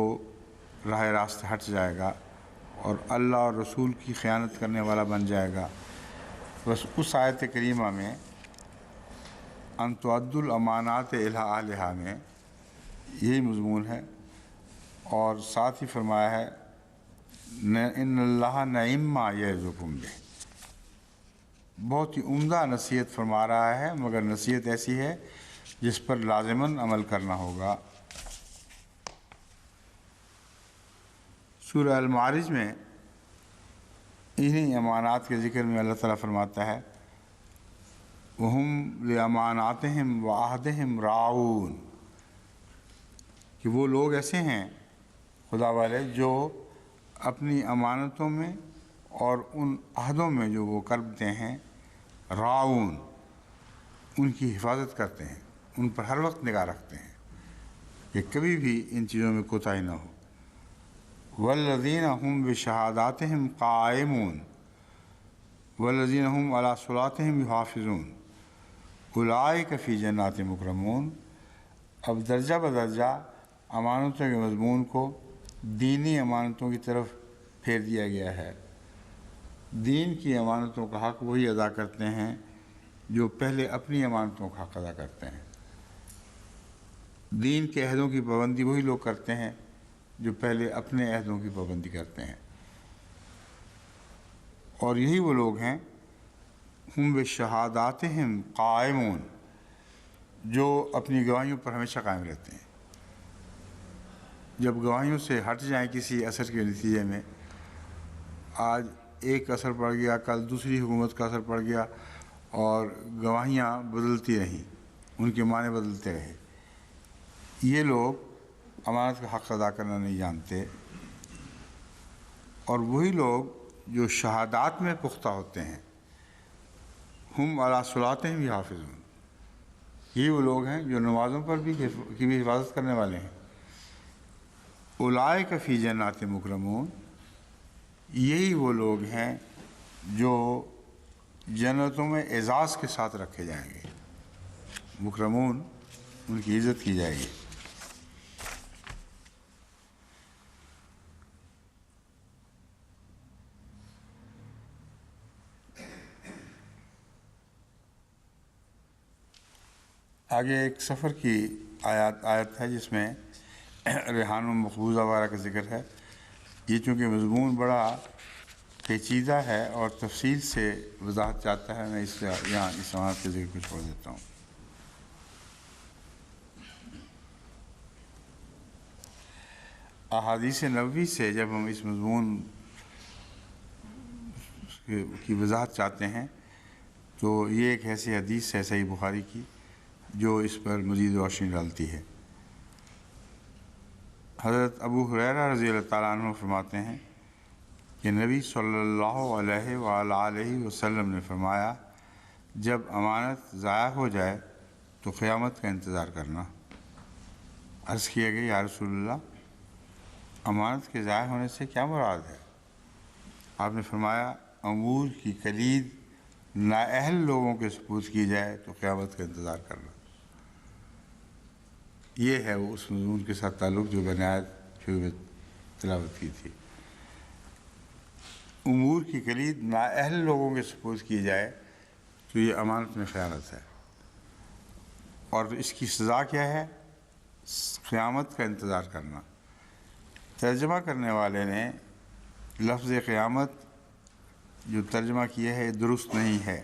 راہ راست ہٹ جائے گا اور اللہ اور رسول کی خیانت کرنے والا بن جائے گا۔ بس اس آیت کریمہ میں ان تؤدوا الامانات الی اہلھا میں یہی مضمون ہے، اور ساتھ ہی فرمایا ہے ان اللہ نعم ما یعظکم بہ، بہت ہی عمدہ نصیحت فرما رہا ہے، مگر نصیحت ایسی ہے جس پر لازماً عمل کرنا ہوگا۔ سورہ المعارج میں انہی امانات کے ذکر میں اللہ تعالیٰ فرماتا ہے وَهُمْ لِأَمَانَاتِهِمْ وَعَهْدِهِمْ رَاعُونَ، کہ وہ لوگ ایسے ہیں خدا والے جو اپنی امانتوں میں اور ان عہدوں میں جو وہ کرتے ہیں راعون، ان کی حفاظت کرتے ہیں، ان پر ہر وقت نگاہ رکھتے ہیں کہ کبھی بھی ان چیزوں میں کوتاہی نہ ہو۔ وَالَّذِينَ هُمْ بِشَهَادَاتِهِمْ قَائِمُونَ وَالَّذِينَ هُمْ عَلَىٰ صَلَاتِهِمْ يُحَافِظُونَ اولئک فی جنات مکرمون۔ اب درجہ بدرجہ امانتوں کے مضمون کو دینی امانتوں کی طرف پھیر دیا گیا ہے۔ دین کی امانتوں کا حق وہی ادا کرتے ہیں جو پہلے اپنی امانتوں کا حق ادا کرتے ہیں۔ دین کے عہدوں کی پابندی وہی لوگ کرتے ہیں جو پہلے اپنے عہدوں کی پابندی کرتے ہیں، اور یہی وہ لوگ ہیں ہم بشہاداتہم قائمون، جو اپنی گواہیوں پر ہمیشہ قائم رہتے ہیں۔ جب گواہیوں سے ہٹ جائیں کسی اثر کے نتیجے میں، آج ایک اثر پڑ گیا، کل دوسری حکومت کا اثر پڑ گیا، اور گواہیاں بدلتی رہیں، ان کے معنی بدلتے رہے، یہ لوگ امانت کا حق ادا کرنا نہیں جانتے۔ اور وہی لوگ جو شہادات میں پختہ ہوتے ہیں، ہم علی صلاتہم یحافظون، یہی وہ لوگ ہیں جو نمازوں پر بھی کی بھی حفاظت کرنے والے ہیں۔ اولئک فی جنات مکرمون، یہی وہ لوگ ہیں جو جنتوں میں اعزاز کے ساتھ رکھے جائیں گے، مکرمون، ان کی عزت کی جائے گی۔ آگے ایک سفر کی آیت ہے جس میں ریحان و مقبوضہ وغیرہ کا ذکر ہے. یہ چونکہ مضمون بڑا پیچیدہ ہے اور تفصیل سے وضاحت چاہتا ہے، میں یہاں اس آیت کے ذکر کو چھوڑ دیتا ہوں. احادیث نبوی سے جب ہم اس مضمون کی وضاحت چاہتے ہیں تو یہ ایک ایسی حدیث ہے صحیح بخاری کی جو اس پر مزید روشنی ڈالتی ہے. حضرت ابو ہریرہ رضی اللہ تعالیٰ عنہ فرماتے ہیں کہ نبی صلی اللہ علیہ وآلہ وسلم نے فرمایا، جب امانت ضائع ہو جائے تو قیامت کا انتظار کرنا. عرض کیا گیا، یا رسول اللہ، امانت کے ضائع ہونے سے کیا مراد ہے؟ آپ نے فرمایا، امور کی کلید نااہل لوگوں کے سپرد کی جائے تو قیامت کا انتظار کرنا. یہ ہے وہ اس مضمون کے ساتھ تعلق جو میں نے آیت شروع میں تلاوت کی تھی. امور کی کلید نااہل لوگوں کے سپرد کی جائے تو یہ امانت میں خیانت ہے، اور اس کی سزا کیا ہے؟ قیامت کا انتظار کرنا. ترجمہ کرنے والے نے لفظ قیامت جو ترجمہ کیا ہے درست نہیں ہے،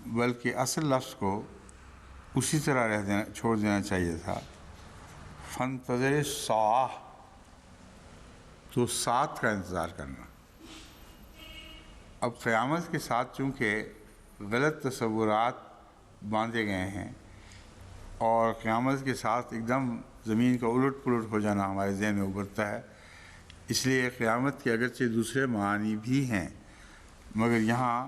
بلکہ اصل لفظ کو اسی طرح چھوڑ دینا چاہیے تھا. فانتظر الساعہ، تو ساتھ کا انتظار کرنا. اب قیامت کے ساتھ چونکہ غلط تصورات باندھے گئے ہیں اور قیامت کے ساتھ ایک دم زمین کا الٹ پلٹ ہو جانا ہمارے ذہن میں ابھرتا ہے، اس لیے قیامت کے اگرچہ دوسرے معانی بھی ہیں، مگر یہاں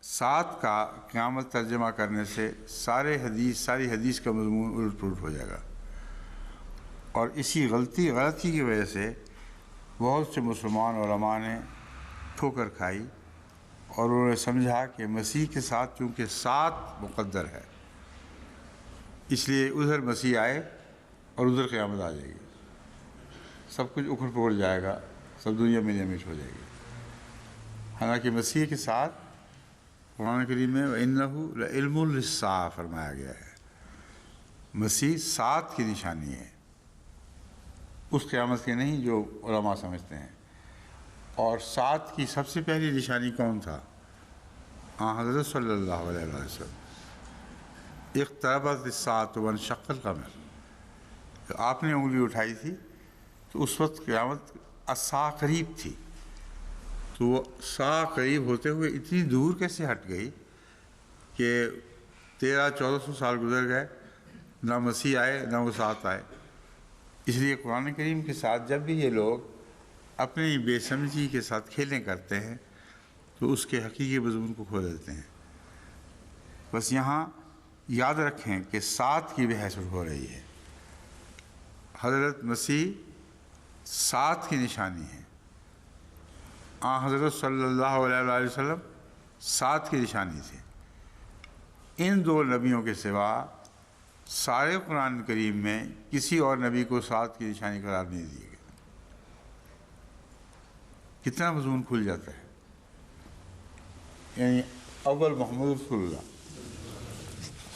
ساتھ کا قیامت ترجمہ کرنے سے ساری حدیث کا مضمون الٹ پلٹ ہو جائے گا. اور اسی غلطی کی وجہ سے بہت سے مسلمان علماء نے ٹھوکر کھائی اور انہوں نے سمجھا کہ مسیح کے ساتھ چونکہ ساتھ مقدر ہے، اس لیے ادھر مسیح آئے اور ادھر قیامت آ جائے گی، سب کچھ اکھڑ پکڑ جائے گا، سب دنیا میں مٹ ہو جائے گی. حالانکہ مسیح کے ساتھ قرآن کریم میں وَإِنَّهُ لَعِلْمٌ لِلسَّاعَةِ فرمایا گیا ہے. مسیح ساتھ کی نشانی ہے، اس قیامت کے نہیں جو علماء سمجھتے ہیں. اور ساتھ کی سب سے پہلی نشانی کون تھا؟ حضرت صلی اللہ علیہ وسلم. اقتربت الساعۃ وانشق القمر، آپ نے انگلی اٹھائی تھی تو اس وقت قیامت الساعہ قریب تھی، تو وہ ساعہ قریب ہوتے ہوئے اتنی دور کیسے ہٹ گئی کہ 1300-1400 سال گزر گئے، نہ مسیح آئے نہ وہ ساتھ آئے. اس لیے قرآن کریم کے ساتھ جب بھی یہ لوگ اپنی بے سمجھی کے ساتھ کھیلیں کرتے ہیں تو اس کے حقیقی مضمون کو کھو دیتے ہیں. بس یہاں یاد رکھیں کہ ساتھ کی بحث ہو رہی ہے. حضرت مسیح ساتھ کی نشانی ہے، حضرت صلی اللہ علیہ وسلم ساتھ کی نشانی تھے. ان دو نبیوں کے سوا سارے قرآن کریم میں کسی اور نبی کو ساتھ کی نشانی قرار نہیں دی گئی. کتنا مضمون کھل جاتا ہے. یعنی اول محمد رسول اللہ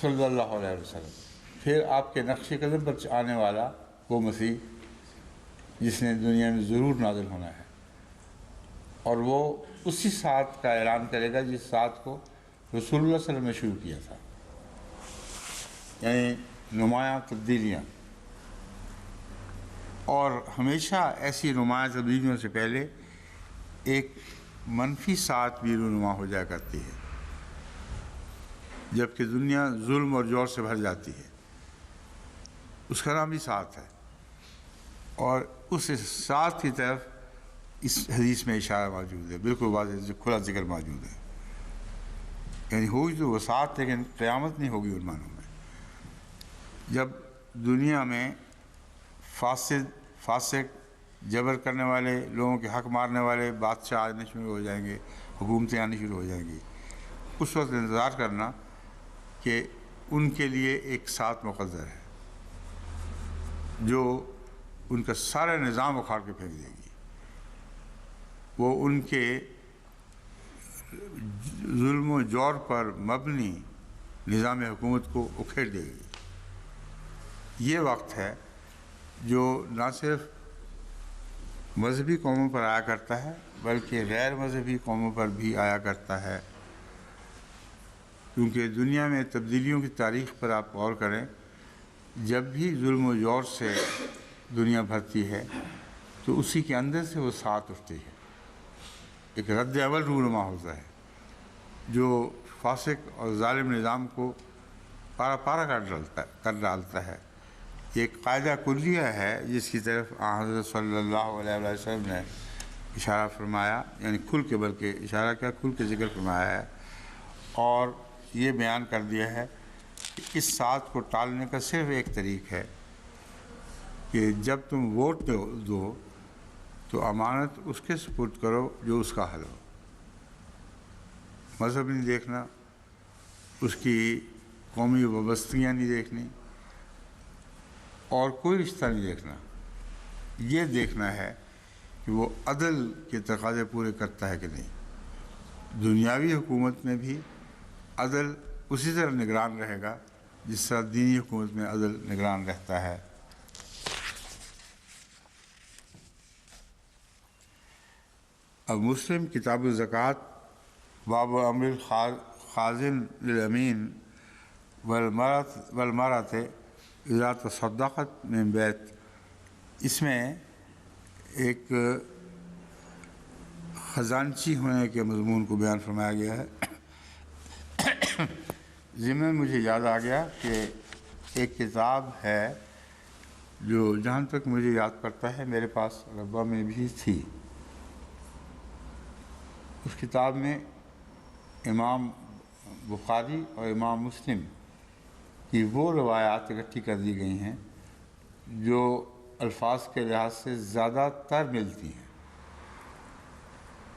صلی اللہ علیہ وسلم، پھر آپ کے نقش قدم پر آنے والا وہ مسیح جس نے دنیا میں ضرور نازل ہونا ہے، اور وہ اسی ساتھ کا اعلان کرے گا جس ساتھ کو رسول اللہ صلی اللہ علیہ وسلم نے شروع کیا تھا. یعنی نمایاں تبدیلیاں، اور ہمیشہ ایسی نمایاں تبدیلیوں سے پہلے ایک منفی ساتھ بھی رونما ہو جایا کرتی ہے. جب کہ دنیا ظلم اور جور سے بھر جاتی ہے، اس کا نام بھی ساتھ ہے، اور اس ساتھ کی طرف اس حدیث میں اشارہ موجود ہے، بالکل واضح کھلا ذکر موجود ہے. یعنی ہوگی تو وہ ساتھ، لیکن قیامت نہیں ہوگی ان معنوں میں. جب دنیا میں فاسق جبر کرنے والے، لوگوں کے حق مارنے والے بادشاہ آنے شروع ہو جائیں گے، حکومتیں آنی شروع ہو جائیں گی، اس وقت انتظار کرنا کہ ان کے لیے ایک ساتھ مقدر ہے جو ان کا سارا نظام اکھاڑ کے پھینک دے گی. وہ ان کے ظلم و جور پر مبنی نظام حکومت کو اکھیڑ دے گی۔ یہ وقت ہے جو نہ صرف مذہبی قوموں پر آیا کرتا ہے بلکہ غیر مذہبی قوموں پر بھی آیا کرتا ہے، کیونکہ دنیا میں تبدیلیوں کی تاریخ پر آپ غور کریں، جب بھی ظلم و جور سے دنیا بھرتی ہے تو اسی کے اندر سے وہ ساتھ اٹھتی ہے، ایک رد عمل رونما ہوتا ہے جو فاسق اور ظالم نظام کو پارا پارا کر ڈالتا ہے۔ یہ ایک قاعدہ کلیہ ہے جس کی طرف حضرت صلی اللہ علیہ وسلم نے اشارہ فرمایا، یعنی کھل کے، بلکہ اشارہ کیا، کھل کے ذکر فرمایا ہے، اور یہ بیان کر دیا ہے کہ اس ساتھ کو ٹالنے کا صرف ایک طریق ہے کہ جب تم ووٹ دو تو امانت اس کے سپرد کرو جو اس کا حل ہو۔ مذہب نہیں دیکھنا، اس کی قومی وابستگیاں نہیں دیکھنی، اور کوئی رشتہ نہیں دیکھنا، یہ دیکھنا ہے کہ وہ عدل کے تقاضے پورے کرتا ہے کہ نہیں۔ دنیاوی حکومت میں بھی عدل اسی طرح نگران رہے گا جس طرح دینی حکومت میں عدل نگران رہتا ہے۔ اب مسلم کتاب الزکوٰۃ باب امر الخازن للامین والمرأۃ اذا تصدقت من بیت، اس میں ایک خزانچی ہونے کے مضمون کو بیان فرمایا گیا ہے۔ ضمن مجھے یاد آ گیا کہ ایک کتاب ہے جو جہاں تک مجھے یاد پڑتا ہے میرے پاس ربا میں بھی تھی۔ اس کتاب میں امام بخاری اور امام مسلم کی وہ روایات اکٹھی کر دی گئی ہیں جو الفاظ کے لحاظ سے زیادہ تر ملتی ہیں۔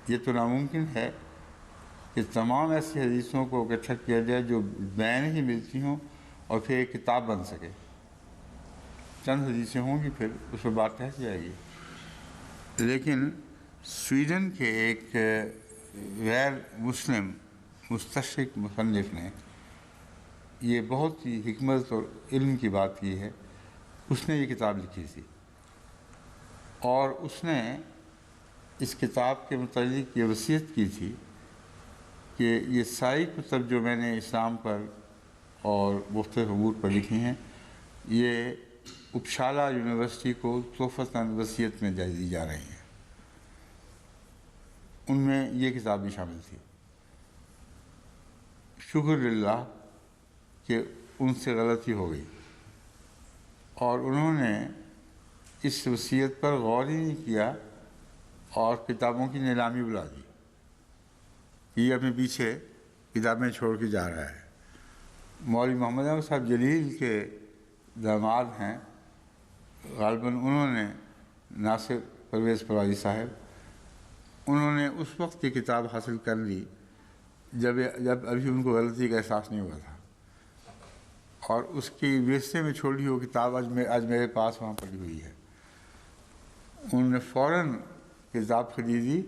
یہ تو ناممکن ہے کہ تمام ایسی حدیثوں کو اکٹھا کیا جائے جو بین ہی ملتی ہوں اور پھر ایک کتاب بن سکے۔ چند حدیثیں ہوں گی، پھر اس پر بات رہ جائے گی۔ لیکن سویڈن کے ایک غیر مسلم مستشرق مصنف نے یہ بہت ہی حکمت اور علم کی بات کی ہے۔ اس نے یہ کتاب لکھی تھی اور اس نے اس کتاب کے متعلق یہ وصیت کی تھی کہ یہ ساری کتب جو میں نے اسلام پر اور مختلف امور پر لکھی ہیں، یہ اپشالہ یونیورسٹی کو تحفتاً وصیت میں دی جا رہی ہیں۔ ان میں یہ کتاب بھی شامل تھی۔ شکر للہ کہ ان سے غلطی ہو گئی اور انہوں نے اس وصیت پر غور ہی نہیں کیا اور کتابوں کی نیلامی بلا دی۔ یہ اپنے پیچھے کتابیں چھوڑ کے جا رہا ہے۔ مولوی محمد احمد صاحب جلیل کے داماد ہیں، غالباً انہوں نے، ناصر پرویز پروازی صاحب، انہوں نے اس وقت یہ کتاب حاصل کر لی جب ابھی ان کو غلطی کا احساس نہیں ہوا تھا، اور اس کی ورثے میں چھوڑی ہوئی کتاب آج میرے پاس وہاں پڑی ہوئی ہے۔ انہوں نے فوراً کتاب خریدی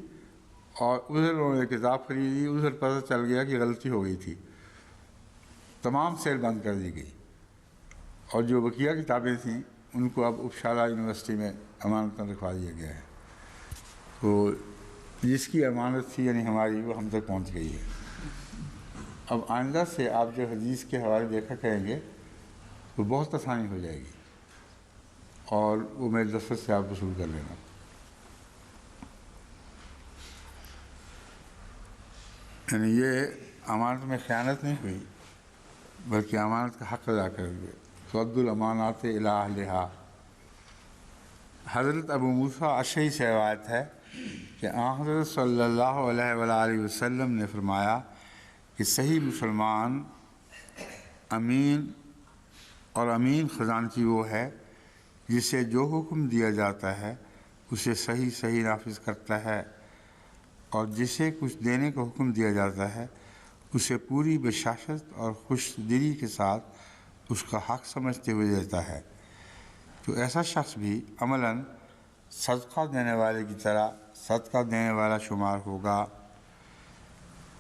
اور ادھر انہوں نے کتاب خریدی، ادھر پتہ چل گیا کہ غلطی ہو گئی تھی، تمام سیل بند کر دی گئی، اور جو بقیہ کتابیں تھیں ان کو اب اپشالہ یونیورسٹی میں امانتاً رکھوا دیا گیا ہے۔ تو جس کی امانت تھی یعنی ہماری، وہ ہم تک پہنچ گئی ہے۔ اب آئندہ سے آپ جو حدیث کے حوالے دیکھا کریں گے تو بہت آسانی ہو جائے گی، اور وہ میرے دفتر سے آپ وصول کر لینا۔ یعنی یہ امانت میں خیانت نہیں ہوئی بلکہ امانت کا حق ادا کر ہوئے۔ تؤد الامانات الی اہلہا۔ حضرت ابو موسیٰ اشعری سے روایت ہے کہ حضرت صلی اللہ علیہ وآلہ وسلم نے فرمایا کہ صحیح مسلمان امین اور امین خزانچی وہ ہے جسے جو حکم دیا جاتا ہے اسے صحیح صحیح نافذ کرتا ہے، اور جسے کچھ دینے کا حکم دیا جاتا ہے اسے پوری بشاشت اور خوش دلی کے ساتھ اس کا حق سمجھتے ہوئے دیتا ہے، تو ایسا شخص بھی عملاً صدقہ دینے والے کی طرح صدقہ دینے والا شمار ہوگا۔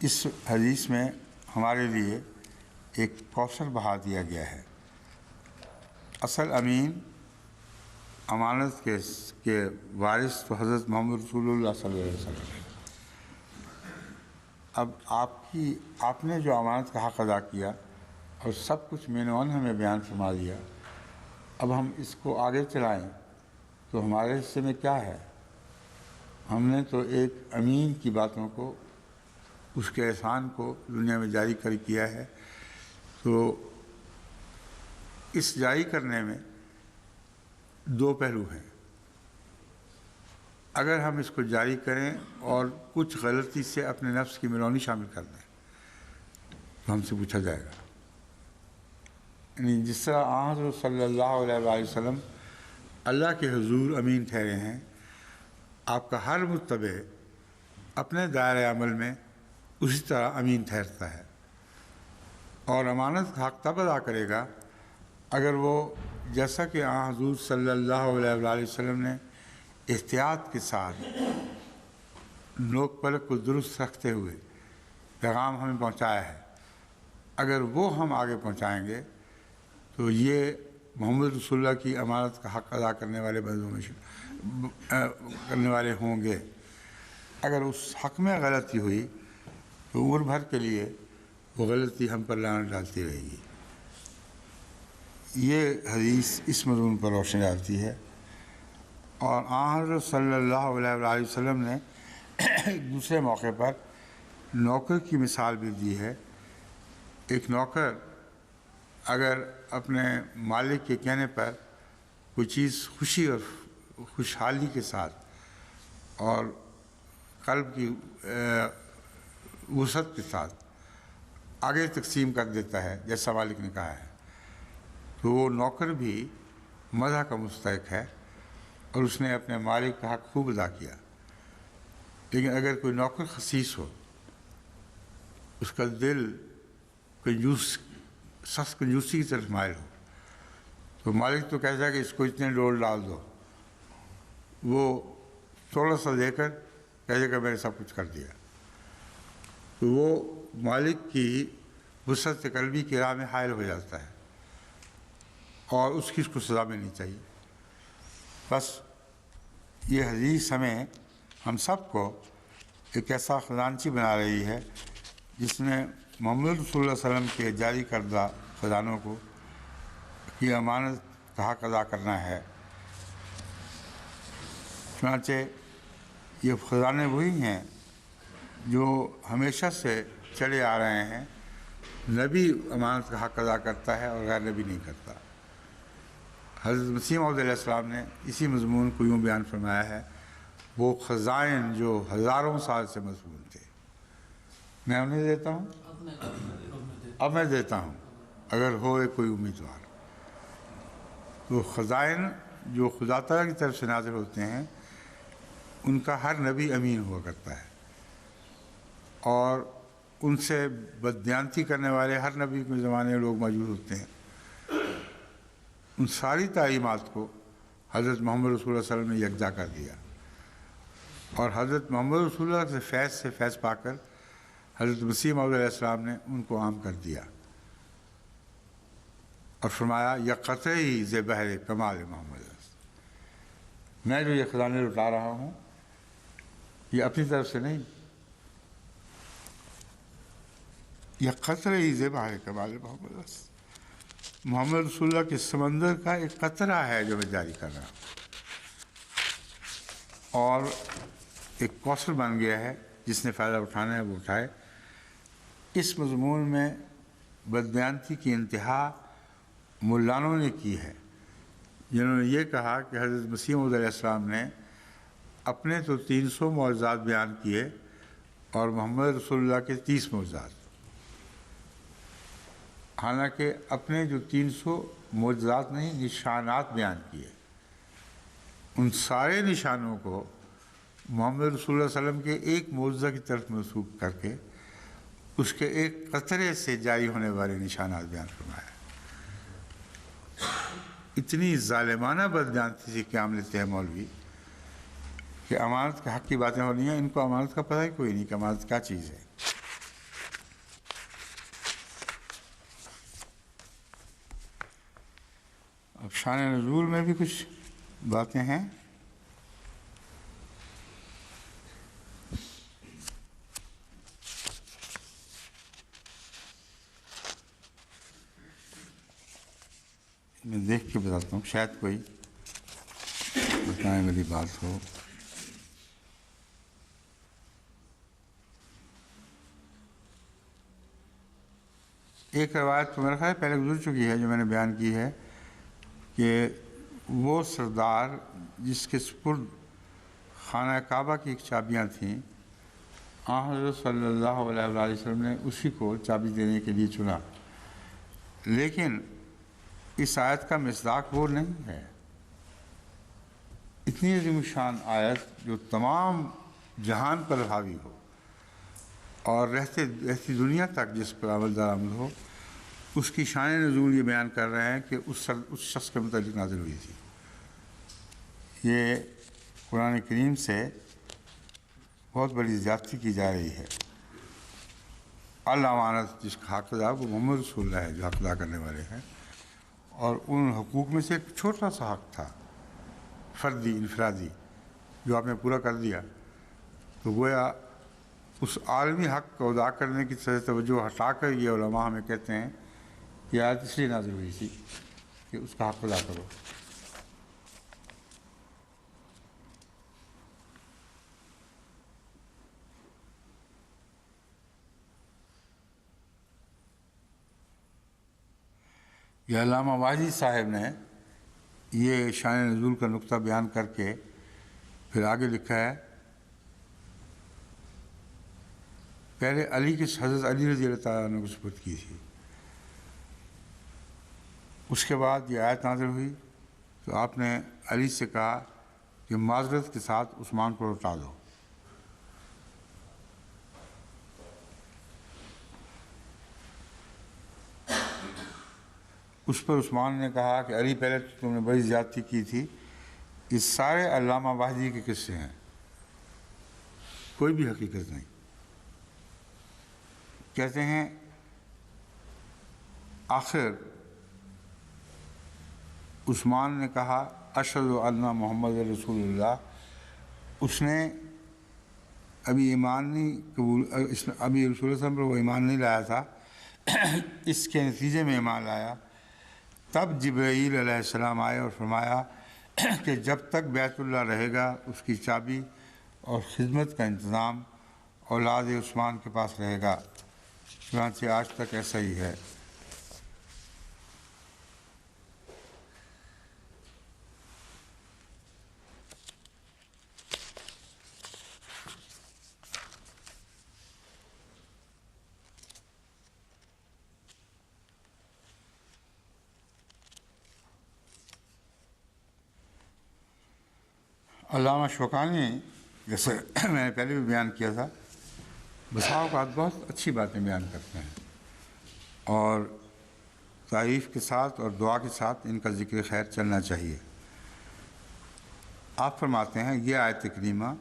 اس حدیث میں ہمارے لیے ایک کوثر بہا دیا گیا ہے۔ اصل امین امانت کے وارث تو حضرت محمد رسول اللہ صلی اللہ علیہ وسلم ہے۔ اب آپ نے جو امانت کا حق ادا کیا اور سب کچھ مین ون ہمیں بیان فرما دیا، اب ہم اس کو آگے چلائیں تو ہمارے حصے میں کیا ہے؟ ہم نے تو ایک امین کی باتوں کو، اس کے احسان کو دنیا میں جاری کیا ہے، تو اس جاری کرنے میں دو پہلو ہیں۔ اگر ہم اس کو جاری کریں اور کچھ غلطی سے اپنے نفس کی ملونی شامل کر دیں تو ہم سے پوچھا جائے گا۔ یعنی جس طرح حضرت صلی اللہ علیہ وآلہ وسلم اللہ کے حضور امین ٹھہرے ہیں، آپ کا ہر متبع اپنے دائرۂ عمل میں اسی طرح امین ٹھہرتا ہے، اور امانت کا حق تب ادا کرے گا اگر وہ، جیسا کہ حضور صلی اللہ علیہ وآلہ وسلم نے احتیاط کے ساتھ نوک پلک کو درست رکھتے ہوئے پیغام ہمیں پہنچایا ہے، اگر وہ ہم آگے پہنچائیں گے تو یہ محمد رسول اللہ کی امانت کا حق ادا کرنے والے بندوں میں کرنے والے ہوں گے۔ اگر اس حق میں غلطی ہوئی تو عمر بھر کے لیے وہ غلطی ہم پر لعنت ڈالتی رہے گی۔ یہ حدیث اس مضمون پر روشنی ڈالتی ہے، اور حضرت صلی اللہ علیہ وآلہ وسلم نے ایک دوسرے موقع پر نوکر کی مثال بھی دی ہے۔ ایک نوکر اگر اپنے مالک کے کہنے پر کوئی چیز خوشی اور خوشحالی کے ساتھ اور قلب کی وسعت کے ساتھ آگے تقسیم کر دیتا ہے جیسا مالک نے کہا ہے، تو وہ نوکر بھی مدح کا مستحق ہے اور اس نے اپنے مالک کا حق خوب ادا کیا۔ لیکن اگر کوئی نوکر خسیس ہو، اس کا دل سخت کنجوسی کی طرف مائل ہو، تو مالک تو کہتا ہے کہ اس کو اتنے ڈول ڈال دو، وہ تھوڑا سا دے کر کہے کہ میں نے سب کچھ کر دیا، تو وہ مالک کی وسعت قلبی کی راہ میں حائل ہو جاتا ہے، اور اس کو سزا ملنی چاہیے۔ بس یہ حدیث ہم سب کو ایک ایسا خزانچی بنا رہی ہے جس نے محمد رسول اللہ علیہ وسلم کے جاری کردہ خزانوں کو کی امانت کا حق ادا کرنا ہے۔ چنانچہ یہ خزانے وہی ہیں جو ہمیشہ سے چلے آ رہے ہیں۔ نبی امانت کا حق ادا کرتا ہے اور غیر نبی نہیں کرتا۔ حضرت مسیح موعود علیہ السلام نے اسی مضمون کو یوں بیان فرمایا ہے، وہ خزائن جو ہزاروں سال سے مضمون تھے، میں انہیں دیتا ہوں، اب میں دیتا ہوں اگر ہوئے کوئی امیدوار۔ تو خزائن جو خدا تعالیٰ کی طرف سے نازل ہوتے ہیں، ان کا ہر نبی امین ہوا کرتا ہے، اور ان سے بددیانتی کرنے والے ہر نبی کے زمانے میں لوگ موجود ہوتے ہیں۔ ان ساری تعلیمات کو حضرت محمد رسول اللہ صلی اللہ علیہ وسلم نے یکجا کر دیا، اور حضرت محمد رسول اللہ سے فیض پا کر حضرت مسیح موعود علیہ السلام نے ان کو عام کر دیا، اور فرمایا یا قطعی ز بحر کمال محمد، میں جو یہ خزانے لٹا رہا ہوں یہ اپنی طرف سے نہیں، یہ قطعی ز بحر کمال محمد، محمد رسول اللہ کے سمندر کا ایک قطرہ ہے جو میں جاری کر رہا ہوں، اور ایک کوثر بن گیا ہے، جس نے فائدہ اٹھانا ہے وہ اٹھائے۔ اس مضمون میں بددیانتی کی انتہا ملانوں نے کی ہے، جنہوں نے یہ کہا کہ حضرت مسیح موعود علیہ السلام نے اپنے تو 300 معجزات بیان کیے اور محمد رسول اللہ کے 30 معجزات، حالانکہ اپنے جو 300 معجزات نہیں، نشانات بیان کیے، ان سارے نشانوں کو محمد رسول اللہ علیہ وسلم کے ایک معجزہ کی طرف منسوب کر کے اس کے ایک قطرے سے جاری ہونے والے نشانات بیان فرمایا۔ اتنی ظالمانہ بددیانتی سے قیام لیتے ہیں مولوی کہ امانت کے حق کی باتیں ہو رہی ہیں، ان کو امانت کا پتہ ہی کوئی نہیں کہ امانت کیا چیز ہے۔ شان نزول میں بھی کچھ باتیں ہیں. میں دیکھ کے بتاتا ہوں، شاید کوئی بتائیں والی بات ہو. ایک روایت تو میرا خیال پہلے گزر چکی ہے جو میں نے بیان کی ہے کہ وہ سردار جس کے سپرد خانہ کعبہ کی ایک چابیاں تھیں، حضرت صلی اللہ علیہ وآلہ وسلم نے اسی کو چابی دینے کے لیے چنا. لیکن اس آیت کا مصداق وہ نہیں ہے. اتنی عظیم شان آیت جو تمام جہان پر حاوی ہو اور رہتی دنیا تک جس پر عمل درآمد ہو، اس کی شان نزول یہ بیان کر رہے ہیں کہ اس شخص کے متعلق نازل ہوئی تھی. یہ قرآن کریم سے بہت بڑی زیادتی کی جا رہی ہے. الامانت جس کا حق ادا وہ محمد رسول اللہ ہے جو حق ادا کرنے والے ہیں، اور ان حقوق میں سے ایک چھوٹا سا حق تھا فردی انفرادی جو آپ نے پورا کر دیا. تو گویا اس عالمی حق کو ادا کرنے کی توجہ ہٹا کر یہ علماء ہمیں کہتے ہیں کہ آیت اس لیے نازل ہوئی تھی کہ اس کا حق ادا کرو. یہ علامہ واجدی صاحب نے یہ شان نزول کا نقطہ بیان کر کے پھر آگے لکھا ہے، پہلے علی کی حضرت علی رضی اللہ تعالیٰ عنہ کو سپرد کی تھی. اس کے بعد یہ آیت نازل ہوئی تو آپ نے علی سے کہا کہ معذرت کے ساتھ عثمان کو لوٹا دو. اس پر عثمان نے کہا کہ علی پہلے تو تم نے بڑی زیادتی کی تھی. یہ سارے علامہ واجدی کے قصے ہیں، کوئی بھی حقیقت نہیں. کہتے ہیں آخر عثمان نے کہا اشہد ان محمد رسول اللہ. اس نے ابھی ایمان نہیں قبول، ابھی رسول اللہ صلی اللہ علیہ وسلم پر وہ ایمان نہیں لایا تھا، اس کے نتیجے میں ایمان لایا. تب جبرائیل علیہ السلام آئے اور فرمایا کہ جب تک بیت اللہ رہے گا اس کی چابی اور خدمت کا انتظام اولاد عثمان کے پاس رہے گا. چنانچہ آج تک ایسا ہی ہے. علامہ شوکانی جیسے میں نے پہلے بھی بیان کیا تھا، بسا اوقات بہت اچھی باتیں بیان کرتے ہیں اور تعریف کے ساتھ اور دعا کے ساتھ ان کا ذکر خیر چلنا چاہیے. آپ فرماتے ہیں یہ آیت کریمہ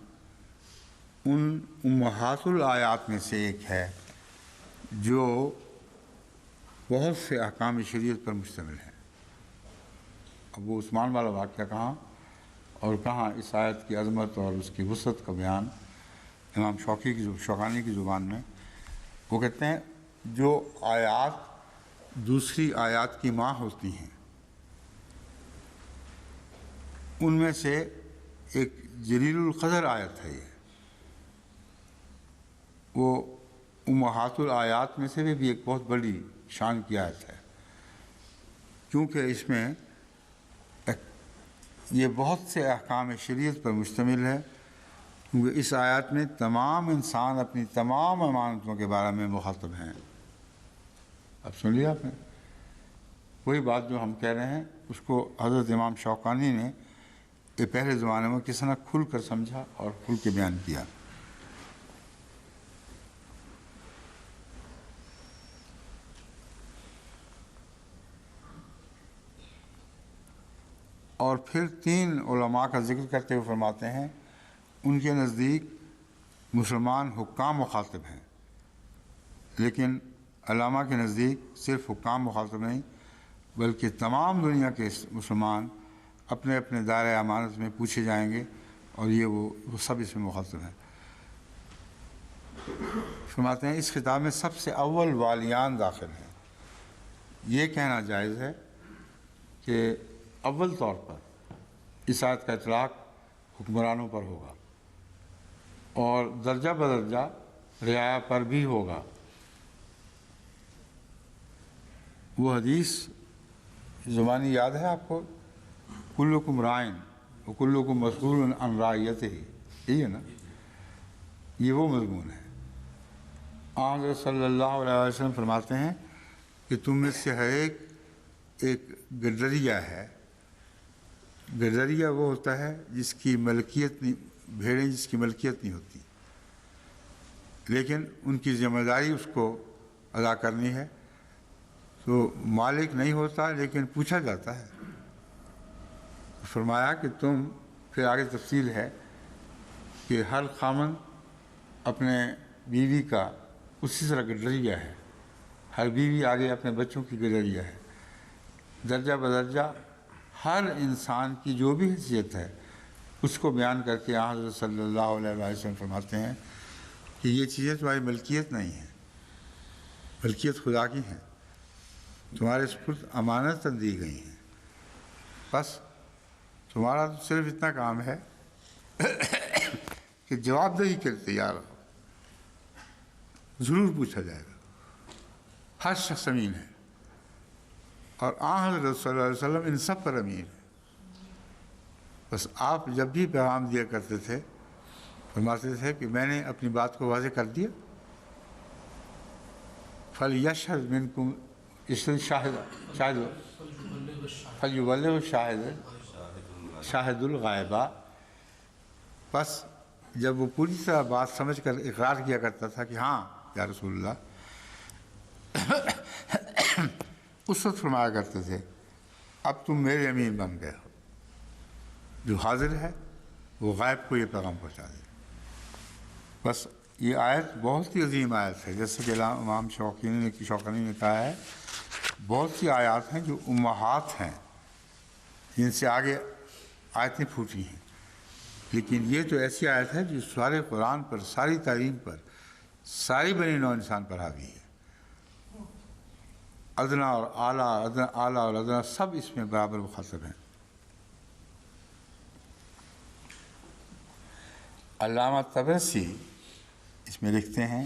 ان امہات الآیات میں سے ایک ہے جو بہت سے احکام شریعت پر مشتمل ہے. اب وہ عثمان والا واقعہ کہاں اور کہاں اس آیت کی عظمت اور اس کی وسعت کا بیان امام شوکانی کی زبان میں. وہ کہتے ہیں جو آیات دوسری آیات کی ماں ہوتی ہیں ان میں سے ایک جلیل القدر آیت ہے. یہ وہ امہات الآیات میں سے بھی ایک بہت بڑی شان کی آیت ہے، کیونکہ اس میں یہ بہت سے احکام شریعت پر مشتمل ہے. کیونکہ اس آیات میں تمام انسان اپنی تمام امانتوں کے بارے میں مخاطب ہیں. اب سن لیا آپ نے، وہی بات جو ہم کہہ رہے ہیں اس کو حضرت امام شوکانی نے یہ پہلے زمانے میں کس طرح کھل کر سمجھا اور کھل کے بیان کیا. اور پھر تین علماء کا ذکر کرتے ہوئے فرماتے ہیں ان کے نزدیک مسلمان حکام مخاطب ہیں، لیکن علامہ کے نزدیک صرف حکام مخاطب نہیں بلکہ تمام دنیا کے مسلمان اپنے اپنے دائرۂ امانت میں پوچھے جائیں گے، اور یہ وہ سب اس میں مخاطب ہیں۔ فرماتے ہیں اس خطاب میں سب سے اول والیان داخل ہیں۔ یہ کہنا جائز ہے کہ اول طور پر اس آیت کا اطلاق حکمرانوں پر ہوگا، اور درجہ بدرجہ رعایا پر بھی ہوگا۔ وہ حدیث زبانی یاد ہے آپ کو، کلکم رائن وکلکم مسئول عن رعیتہ، یہی ہے نا، یہ وہ مضمون ہے۔ حضرت صلی اللہ علیہ وسلم فرماتے ہیں کہ تم میں سے ہر ایک گردریہ ہے۔ گردریہ وہ ہوتا ہے جس کی ملکیت نہیں، بھیڑیں جس کی ملکیت نہیں ہوتی، لیکن ان کی ذمہ داری اس کو ادا کرنی ہے، تو مالک نہیں ہوتا لیکن پوچھا جاتا ہے۔ فرمایا کہ تم، پھر آگے تفصیل ہے کہ ہر خامن اپنے بیوی کا اسی طرح گردریہ ہے، ہر بیوی آگے اپنے بچوں کی گردریہ ہے۔ درجہ بدرجہ ہر انسان کی جو بھی حیثیت ہے اس کو بیان کر کے حضرت صلی اللہ علیہ وسلم فرماتے ہیں کہ یہ چیزیں تمہاری ملکیت نہیں ہیں، ملکیت خدا کی ہیں، تمہارے سپرد امانت دی گئی ہیں، بس تمہارا تو صرف اتنا کام ہے کہ جواب دہی کے لیے تیار رہو، ضرور پوچھا جائے گا، ہر شخص امین ہے، اور حضرت صلی اللہ علیہ وسلم ان سب پر امین ہے۔ بس آپ جب بھی پیغام دیا کرتے تھے فرماتے تھے کہ میں نے اپنی بات کو واضح کر دیا، فَلْيَشْهَدْ مِنْكُمْ فَلْيُبَلِّغْ شَاهِدُ الْغَائِبَ۔ بس جب وہ پوری طرح بات سمجھ کر اقرار کیا کرتا تھا کہ ہاں یا رسول اللہ، اس وقت فرمایا کرتے تھے اب تم میرے امین بن گئے ہو، جو حاضر ہے وہ غائب کو یہ پیغام پہنچا دے۔ بس یہ آیت بہت ہی عظیم آیت ہے، جیسے کہ امام شوکانی نے کہا ہے، بہت سی آیات ہیں جو امہات ہیں جن سے آگے آیتیں پھوٹی ہیں، لیکن یہ تو ایسی آیت ہے جو سارے قرآن پر، ساری تعلیم پر، ساری بنی نوع انسان پر حاوی ہے۔ ادنا اور اعلیٰ، اعلیٰ اور ادنا سب اس میں برابر مخاطب ہیں۔ علامہ طبرسی اس میں لکھتے ہیں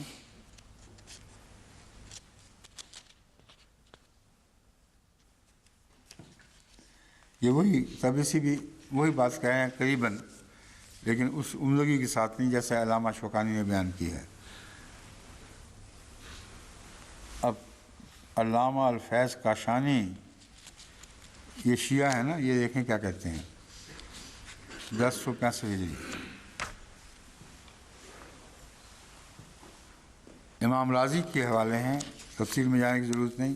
یہ وہی طبرسی بھی وہی بات کہہ رہے ہیں قریباً، لیکن اس عمدگی کے ساتھ نہیں جیسے علامہ شوکانی نے بیان کی ہے۔ اب علامہ الفیض کاشانی، یہ شیعہ ہے نا، یہ دیکھیں کیا کہتے ہیں، 1065 ہجری۔ امام راضی کے حوالے ہیں، تفصیل میں جانے کی ضرورت نہیں،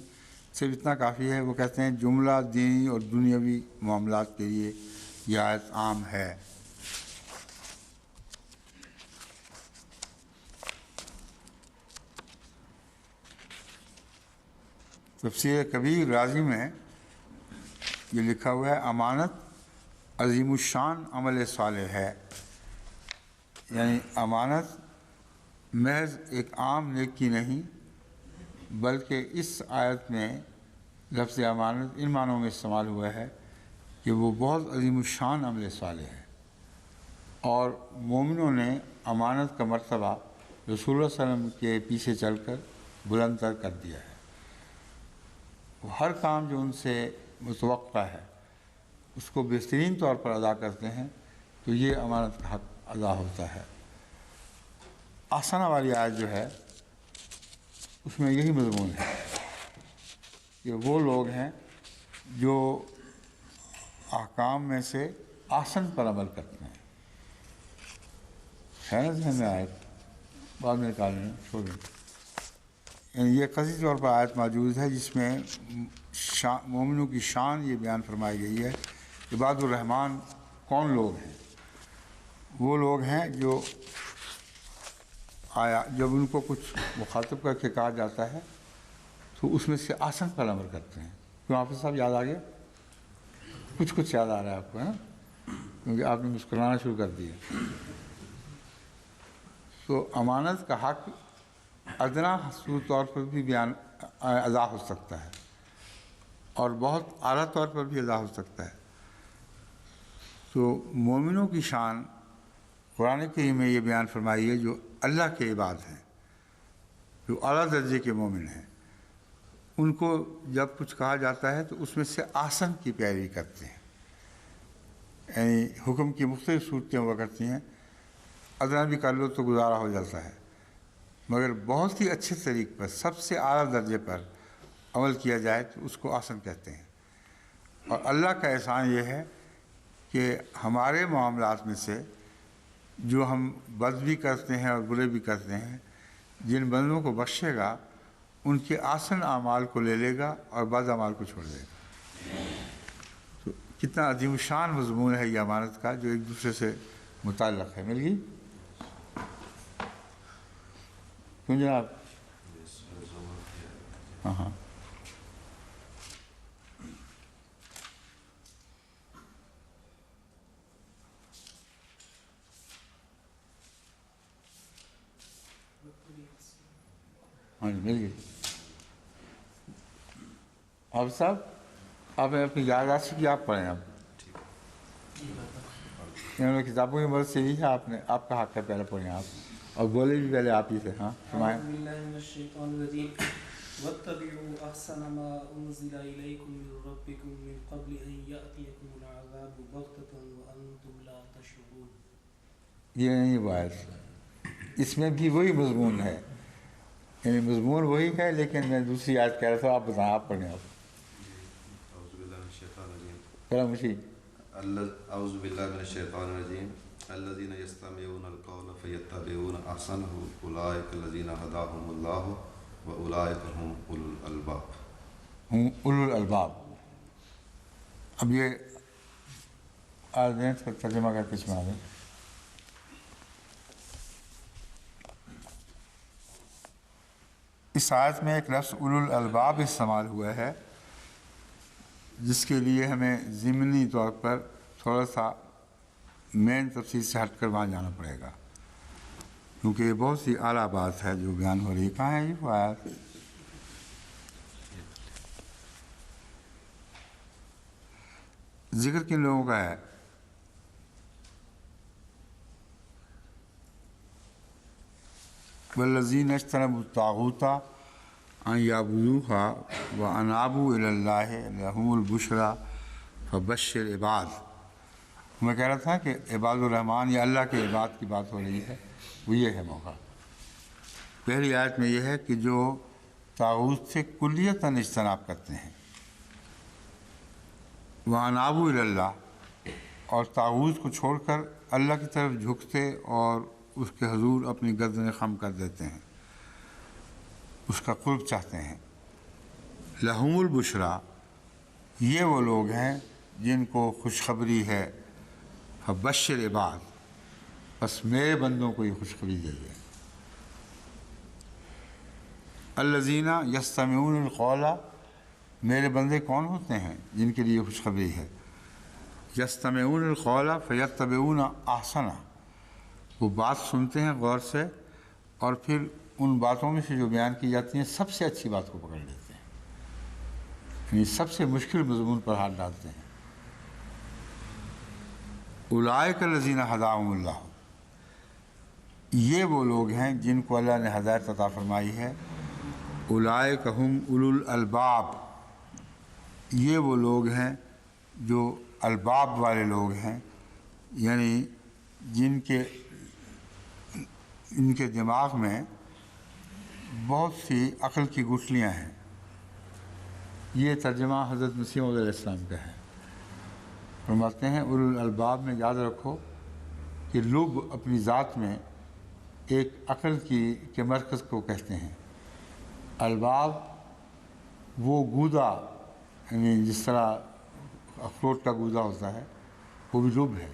صرف اتنا کافی ہے، وہ کہتے ہیں جملہ دینی اور دنیاوی معاملات کے لیے یہ آیت عام ہے۔ تفسیر کبیر راضی میں یہ لکھا ہوا ہے، امانت عظیم الشان عمل صالح ہے، یعنی امانت محض ایک عام نیکی نہیں، بلکہ اس آیت میں لفظ امانت ان معنوں میں استعمال ہوا ہے کہ وہ بہت عظیم الشان عمل صالح ہے، اور مومنوں نے امانت کا مرتبہ رسول اللہ صلی اللہ علیہ وسلم کے پیچھے چل کر بلند تر کر دیا ہے۔ وہ ہر کام جو ان سے متوقع ہے اس کو بہترین طور پر ادا کرتے ہیں، تو یہ امانت کا حق ادا ہوتا ہے۔ آسانہ والی آیت جو ہے اس میں یہی مضمون ہے کہ وہ لوگ ہیں جو احکام میں سے آسن پر عمل کرتے ہیں۔ ہے نا ذہن میں آیت، بعد میں نکالیں چھوڑیں، یعنی یہ قصدی طور پر آیت موجود ہے جس میں مومنوں کی شان یہ بیان فرمائی گئی ہے۔ عباد الرحمن کون لوگ ہیں؟ وہ لوگ ہیں جو جب ان کو کچھ مخاطب کر کے کہا جاتا ہے تو اس میں سے آسن پر عمل کرتے ہیں، کیوں حافظ صاحب یاد آ گیا؟ کچھ یاد آ رہا ہے آپ کو، ہے نا، کیونکہ آپ نے مسکرانا شروع کر دیا۔ تو امانت کا حق ادنا حصول طور پر بھی بیان ادا ہو سکتا ہے اور بہت اعلیٰ طور پر بھی ادا ہو سکتا ہے۔ تو مومنوں کی شان قرآن کریم میں یہ بیان فرمائی ہے جو اللہ کے عباد ہیں، جو اعلیٰ درجے کے مومن ہیں، ان کو جب کچھ کہا جاتا ہے تو اس میں سے احسن کی پیروی کرتے ہیں، یعنی حکم کی مختلف صورتیں ہوا کرتی ہیں، ادنا بھی کر لو تو گزارا ہو جاتا ہے، مگر بہت ہی اچھے طریقے پر سب سے اعلیٰ درجے پر عمل کیا جائے تو اس کو احسن کہتے ہیں۔ اور اللہ کا احسان یہ ہے کہ ہمارے معاملات میں سے جو ہم بد بھی کرتے ہیں اور برے بھی کرتے ہیں، جن بندوں کو بخشے گا ان کے احسن اعمال کو لے لے گا اور بد اعمال کو چھوڑ دے گا۔ تو کتنا عظیم الشان مضمون ہے یہ امانت کا، جو ایک دوسرے سے متعلق ہے۔ مل گئی؟ کیوں جناب؟ ہاں جی مل گئی۔ آپ صاحب آپ نے اپنی یادداشت کی، آپ پڑھیں، آپ انہوں نے کتابوں کی مدد سے لی ہے، آپ نے، آپ کا حق ہے، پہلے پڑھیں آپ، اور بولے بھی پہلے آپ ہی سے۔ ہاں فرمائیں۔ واتبعوا احسن ما انزل اليكم من ربكم من قبل ان ياتيكم العذاب بغتة وانتم لا تشعرون۔ یہ نہیں بات، اس میں بھی وہی مضمون ہے، یعنی مضمون وہی ہے، لیکن میں دوسری آیت کہہ رہا تھا، آپ بتائیں، آپ پڑھیں۔ آپ اعوذ باللہ من الشیطان الرجیم الذین یستمعون القول فیتبعون احسنہ اولئک الذین ھداھم اللہ واولئک ھم اولو الالباب۔ ہم اولو الالباب۔ اب یہ آیت ترجمہ کر کے سنا دیں۔ اس آیت میں ایک لفظ اولو الالباب استعمال ہوا ہے، جس کے لیے ہمیں ضمنی طور پر تھوڑا سا مین تفصیل سے ہٹ کر وہاں جانا پڑے گا، کیونکہ یہ بہت سی اعلیٰ بات ہے جو بیان ہو رہی ہے۔ کہاں ہے یہ وہ آیت؟ ذکر کن لوگوں کا ہے؟ والذین اجتنبوا الطاغوت ان یعبدوها وانابوا الی اللہ لہم البشریٰ فبشر عباد۔ میں کہہ رہا تھا کہ عباد الرحمن یا اللہ کے عباد کی بات ہو رہی ہے، وہ یہ ہے موقع۔ پہلی آیت میں یہ ہے کہ جو طاغوت سے کلیتاً اجتناب کرتے ہیں، وانابوا الی اللہ، اور طاغوت کو چھوڑ کر اللہ کی طرف جھکتے اور اس کے حضور اپنی گردن خم کر دیتے ہیں، اس کا قرب چاہتے ہیں۔ لہم البشریٰ، یہ وہ لوگ ہیں جن کو خوشخبری ہے، فبشر عباد، بس میرے بندوں کو یہ خوشخبری دے دے۔ الذین یستمعون القول، میرے بندے کون ہوتے ہیں جن کے لیے خوشخبری ہے؟ یستمعون القول فیتبعون احسنہ، وہ بات سنتے ہیں غور سے اور پھر ان باتوں میں سے جو بیان کی جاتی ہیں سب سے اچھی بات کو پکڑ لیتے ہیں، یعنی سب سے مشکل مضمون پر ہاتھ ڈالتے ہیں۔ اولئک الذین ھداھم اللہ، یہ وہ لوگ ہیں جن کو اللہ نے ہدایت عطا فرمائی ہے۔ اولئک ھم اولو الالباب، یہ وہ لوگ ہیں جو الباب والے لوگ ہیں، یعنی ان کے دماغ میں بہت سی عقل کی گٹھلیاں ہیں۔ یہ ترجمہ حضرت مسیح موعود علیہ السلام کا ہے۔ فرماتے ہیں اولو الالباب میں یاد رکھو کہ لب اپنی ذات میں ایک عقل کے مرکز کو کہتے ہیں۔ الباب وہ گودا، یعنی جس طرح اخروٹ کا گودا ہوتا ہے، وہ بھی لب ہے۔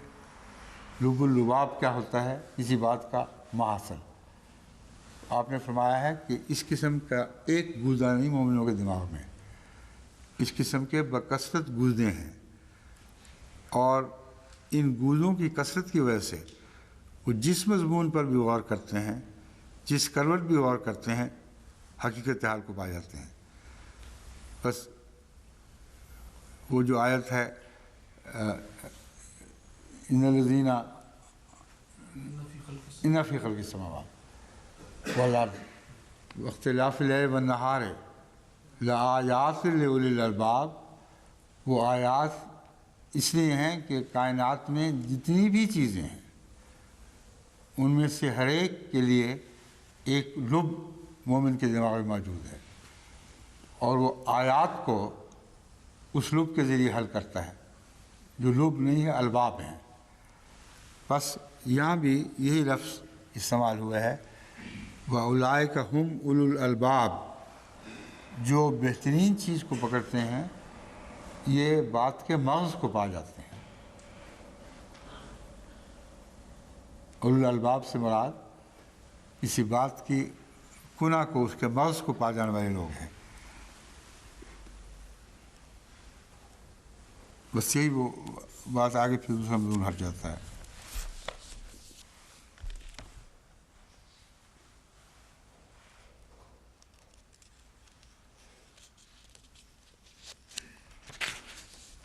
لب اللباب کیا ہوتا ہے؟ کسی بات کا محاصل۔ آپ نے فرمایا ہے کہ اس قسم کا ایک گودا نہیں مومنوں کے دماغ میں، اس قسم کے بکثرت گوزے ہیں، اور ان گوزوں کی کثرت کی وجہ سے وہ جس مضمون پر بھی غور کرتے ہیں، جس کروٹ بھی غور کرتے ہیں، حقیقت حال کو پا جاتے ہیں۔ بس وہ جو آیت ہے ان الذین ان فی خلق السماوات والارض واختلاف اللیل والنہار لآیات لأولی الالباب، وہ آیات اس لیے ہیں کہ کائنات میں جتنی بھی چیزیں ہیں ان میں سے ہر ایک کے لیے ایک لب مومن کے دماغ میں موجود ہے، اور وہ آیات کو اس لب کے ذریعے حل کرتا ہے، جو لب نہیں ہے الباب ہیں۔ بس یہاں بھی یہی لفظ استعمال ہوا ہے، وَأُولَٰئِكَ هُمْ أُولُو الْأَلْبَابِ، جو بہترین چیز کو پکڑتے ہیں یہ بات کے مغز کو پا جاتے ہیں۔ اولو الالباب سے مراد کسی بات کی کنہ کو، اس کے مغز کو پا جانے والے لوگ ہیں۔ بس یہی وہ بات آگے پھر دوسرا مضمون ہٹ جاتا ہے۔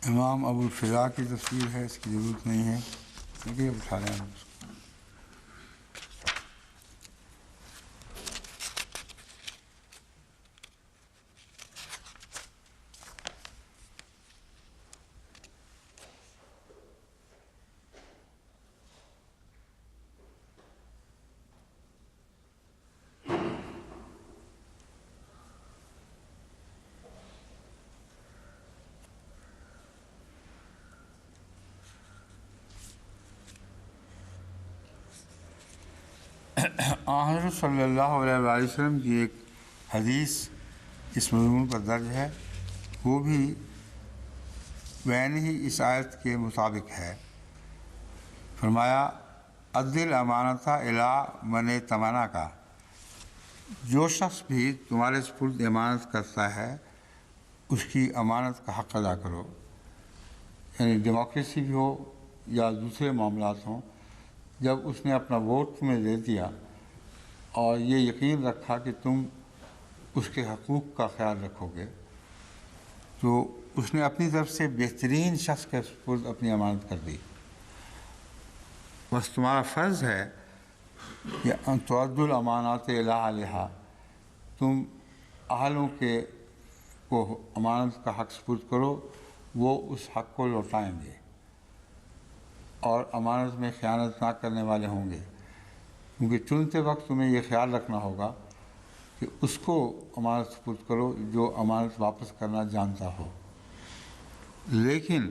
امام ابو الفضا کی تفسیر ہے، اس کی ضرورت نہیں ہے کیونکہ اب اٹھا رہے ہیں اس کو۔ حضرت صلی اللہ علیہ وآلہ وسلم کی ایک حدیث اس مضمون پر درج ہے، وہ بھی بین ہی اس آیت کے مطابق ہے۔ فرمایا ادی الامانۃ الی من ائتمنک، جو شخص بھی تمہارے سپرد امانت کرتا ہے اس کی امانت کا حق ادا کرو، یعنی ڈیموکریسی بھی ہو یا دوسرے معاملات ہوں، جب اس نے اپنا ووٹ تمہیں دے دیا اور یہ یقین رکھا کہ تم اس کے حقوق کا خیال رکھو گے، تو اس نے اپنی طرف سے بہترین شخص کے سپرد اپنی امانت کر دی۔ بس تمہارا فرض ہے کہ ان تؤدوا الامانات الی اہلھا، تم اہلوں کو امانت کا حق سپرد کرو، وہ اس حق کو لوٹائیں گے اور امانت میں خیانت نہ کرنے والے ہوں گے، کیونکہ چنتے وقت تمہیں یہ خیال رکھنا ہوگا کہ اس کو امانت سپرد کرو جو امانت واپس کرنا جانتا ہو۔ لیکن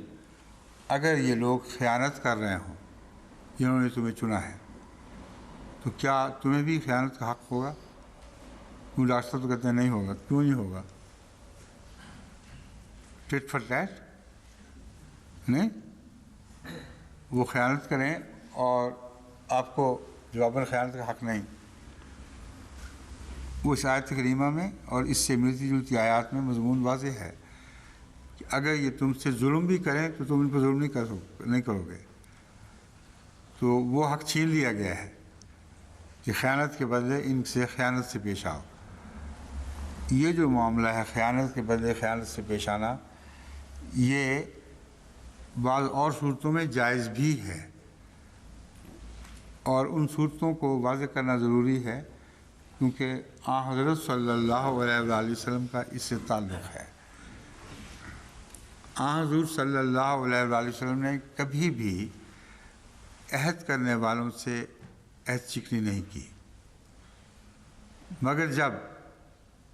اگر یہ لوگ خیانت کر رہے ہوں جنہوں نے تمہیں چنا ہے، تو کیا تمہیں بھی خیانت کا حق ہوگا؟ کیوں ڈاکٹر تو کہتے ہیں نہیں ہوگا، کیوں نہیں ہوگا؟ ٹٹ فار ٹیٹ نہیں، وہ خیانت کریں اور آپ کو جواباً خیانت کا حق نہیں۔ وہ اس آیت کریمہ میں اور اس سے ملتی جلتی آیات میں مضمون واضح ہے کہ اگر یہ تم سے ظلم بھی کریں تو تم ان پر ظلم نہیں کرو گے، تو وہ حق چھین لیا گیا ہے کہ خیانت کے بدلے ان سے خیانت سے پیش آؤ۔ یہ جو معاملہ ہے خیانت کے بدلے خیانت سے پیش آنا، یہ بعض اور صورتوں میں جائز بھی ہے، اور ان صورتوں کو واضح کرنا ضروری ہے کیونکہ حضرت صلی اللہ علیہ وآلہ وسلم کا اس سے تعلق ہے۔ حضور صلی اللہ علیہ وآلہ وسلم نے کبھی بھی عہد کرنے والوں سے عہد شکنی نہیں کی، مگر جب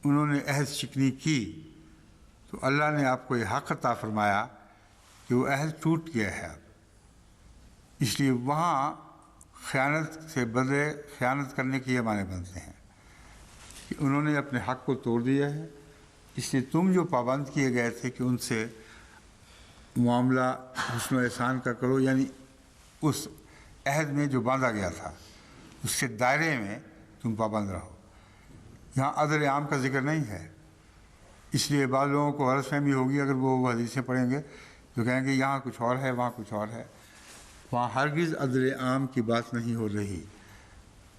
انہوں نے عہد شکنی کی تو اللہ نے آپ کو یہ حق عطا فرمایا کہ وہ عہد ٹوٹ گیا ہے اب، اس لیے وہاں خیانت سے بدلے خیانت کرنے کے یہ معنی بنتے ہیں کہ انہوں نے اپنے حق کو توڑ دیا ہے، اس لیے تم جو پابند کیے گئے تھے کہ ان سے معاملہ حسن و احسان کا کرو، یعنی اس عہد میں جو باندھا گیا تھا اس کے دائرے میں تم پابند رہو۔ یہاں عدل عام کا ذکر نہیں ہے، اس لیے بعض لوگوں کو غلط فہمی ہوگی اگر وہ حدیثیں پڑھیں گے تو کہیں گے یہاں کچھ اور ہے وہاں کچھ اور ہے. وہاں ہرگز عدل عام کی بات نہیں ہو رہی.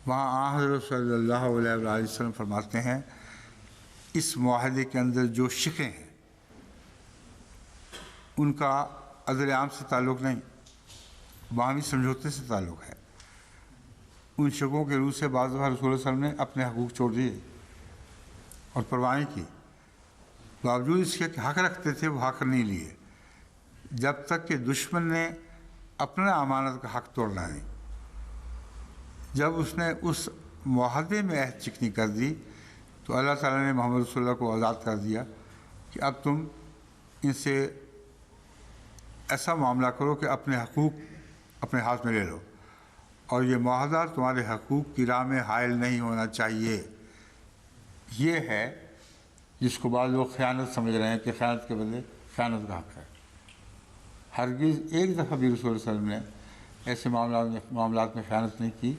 وہاں حضرت صلی اللہ علیہ وآلہ وسلم فرماتے ہیں اس معاہدے کے اندر جو شقیں ہیں ان کا عدل عام سے تعلق نہیں، باہمی سمجھوتے سے تعلق ہے. ان شقوں کے روح سے بعض دفعہ رسول اللہ صلی اللہ علیہ وسلم نے اپنے حقوق چھوڑ دیے اور پرواہ نہیں کی، باوجود اس کے کہ حق رکھتے تھے وہ حق نہیں لیے جب تک کہ دشمن نے اپنا امانت کا حق توڑنا نہیں. جب اس نے اس معاہدے میں عہد چکنی کر دی تو اللہ تعالیٰ نے محمد رسول اللہ کو آزاد کر دیا کہ اب تم ان سے ایسا معاملہ کرو کہ اپنے حقوق اپنے ہاتھ میں لے لو، اور یہ معاہدہ تمہارے حقوق کی راہ میں حائل نہیں ہونا چاہیے. یہ ہے جس کو بعض لوگ خیانت سمجھ رہے ہیں کہ خیانت کے بدلے خیانت کا حق ہے. ہرگز ایک دفعہ بھی رسول اللہ صلی اللہ علیہ وسلم نے ایسے معاملات میں خیانت نہیں کی،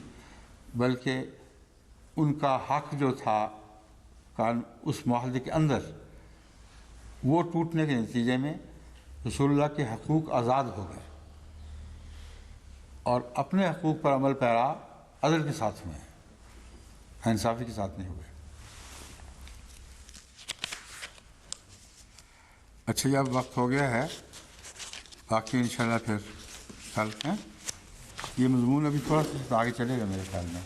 بلکہ ان کا حق جو تھا اس معاہدے کے اندر وہ ٹوٹنے کے نتیجے میں رسول اللہ کے حقوق آزاد ہو گئے اور اپنے حقوق پر عمل پیرا عدل کے ساتھ ہوئے ہیں، انصافی کے ساتھ نہیں ہوئے. اچھا، یہ اب وقت ہو گیا ہے، باقی انشاءاللہ پھر کل ہیں. یہ مضمون ابھی تھوڑا سا آگے چلے گا میرے خیال میں.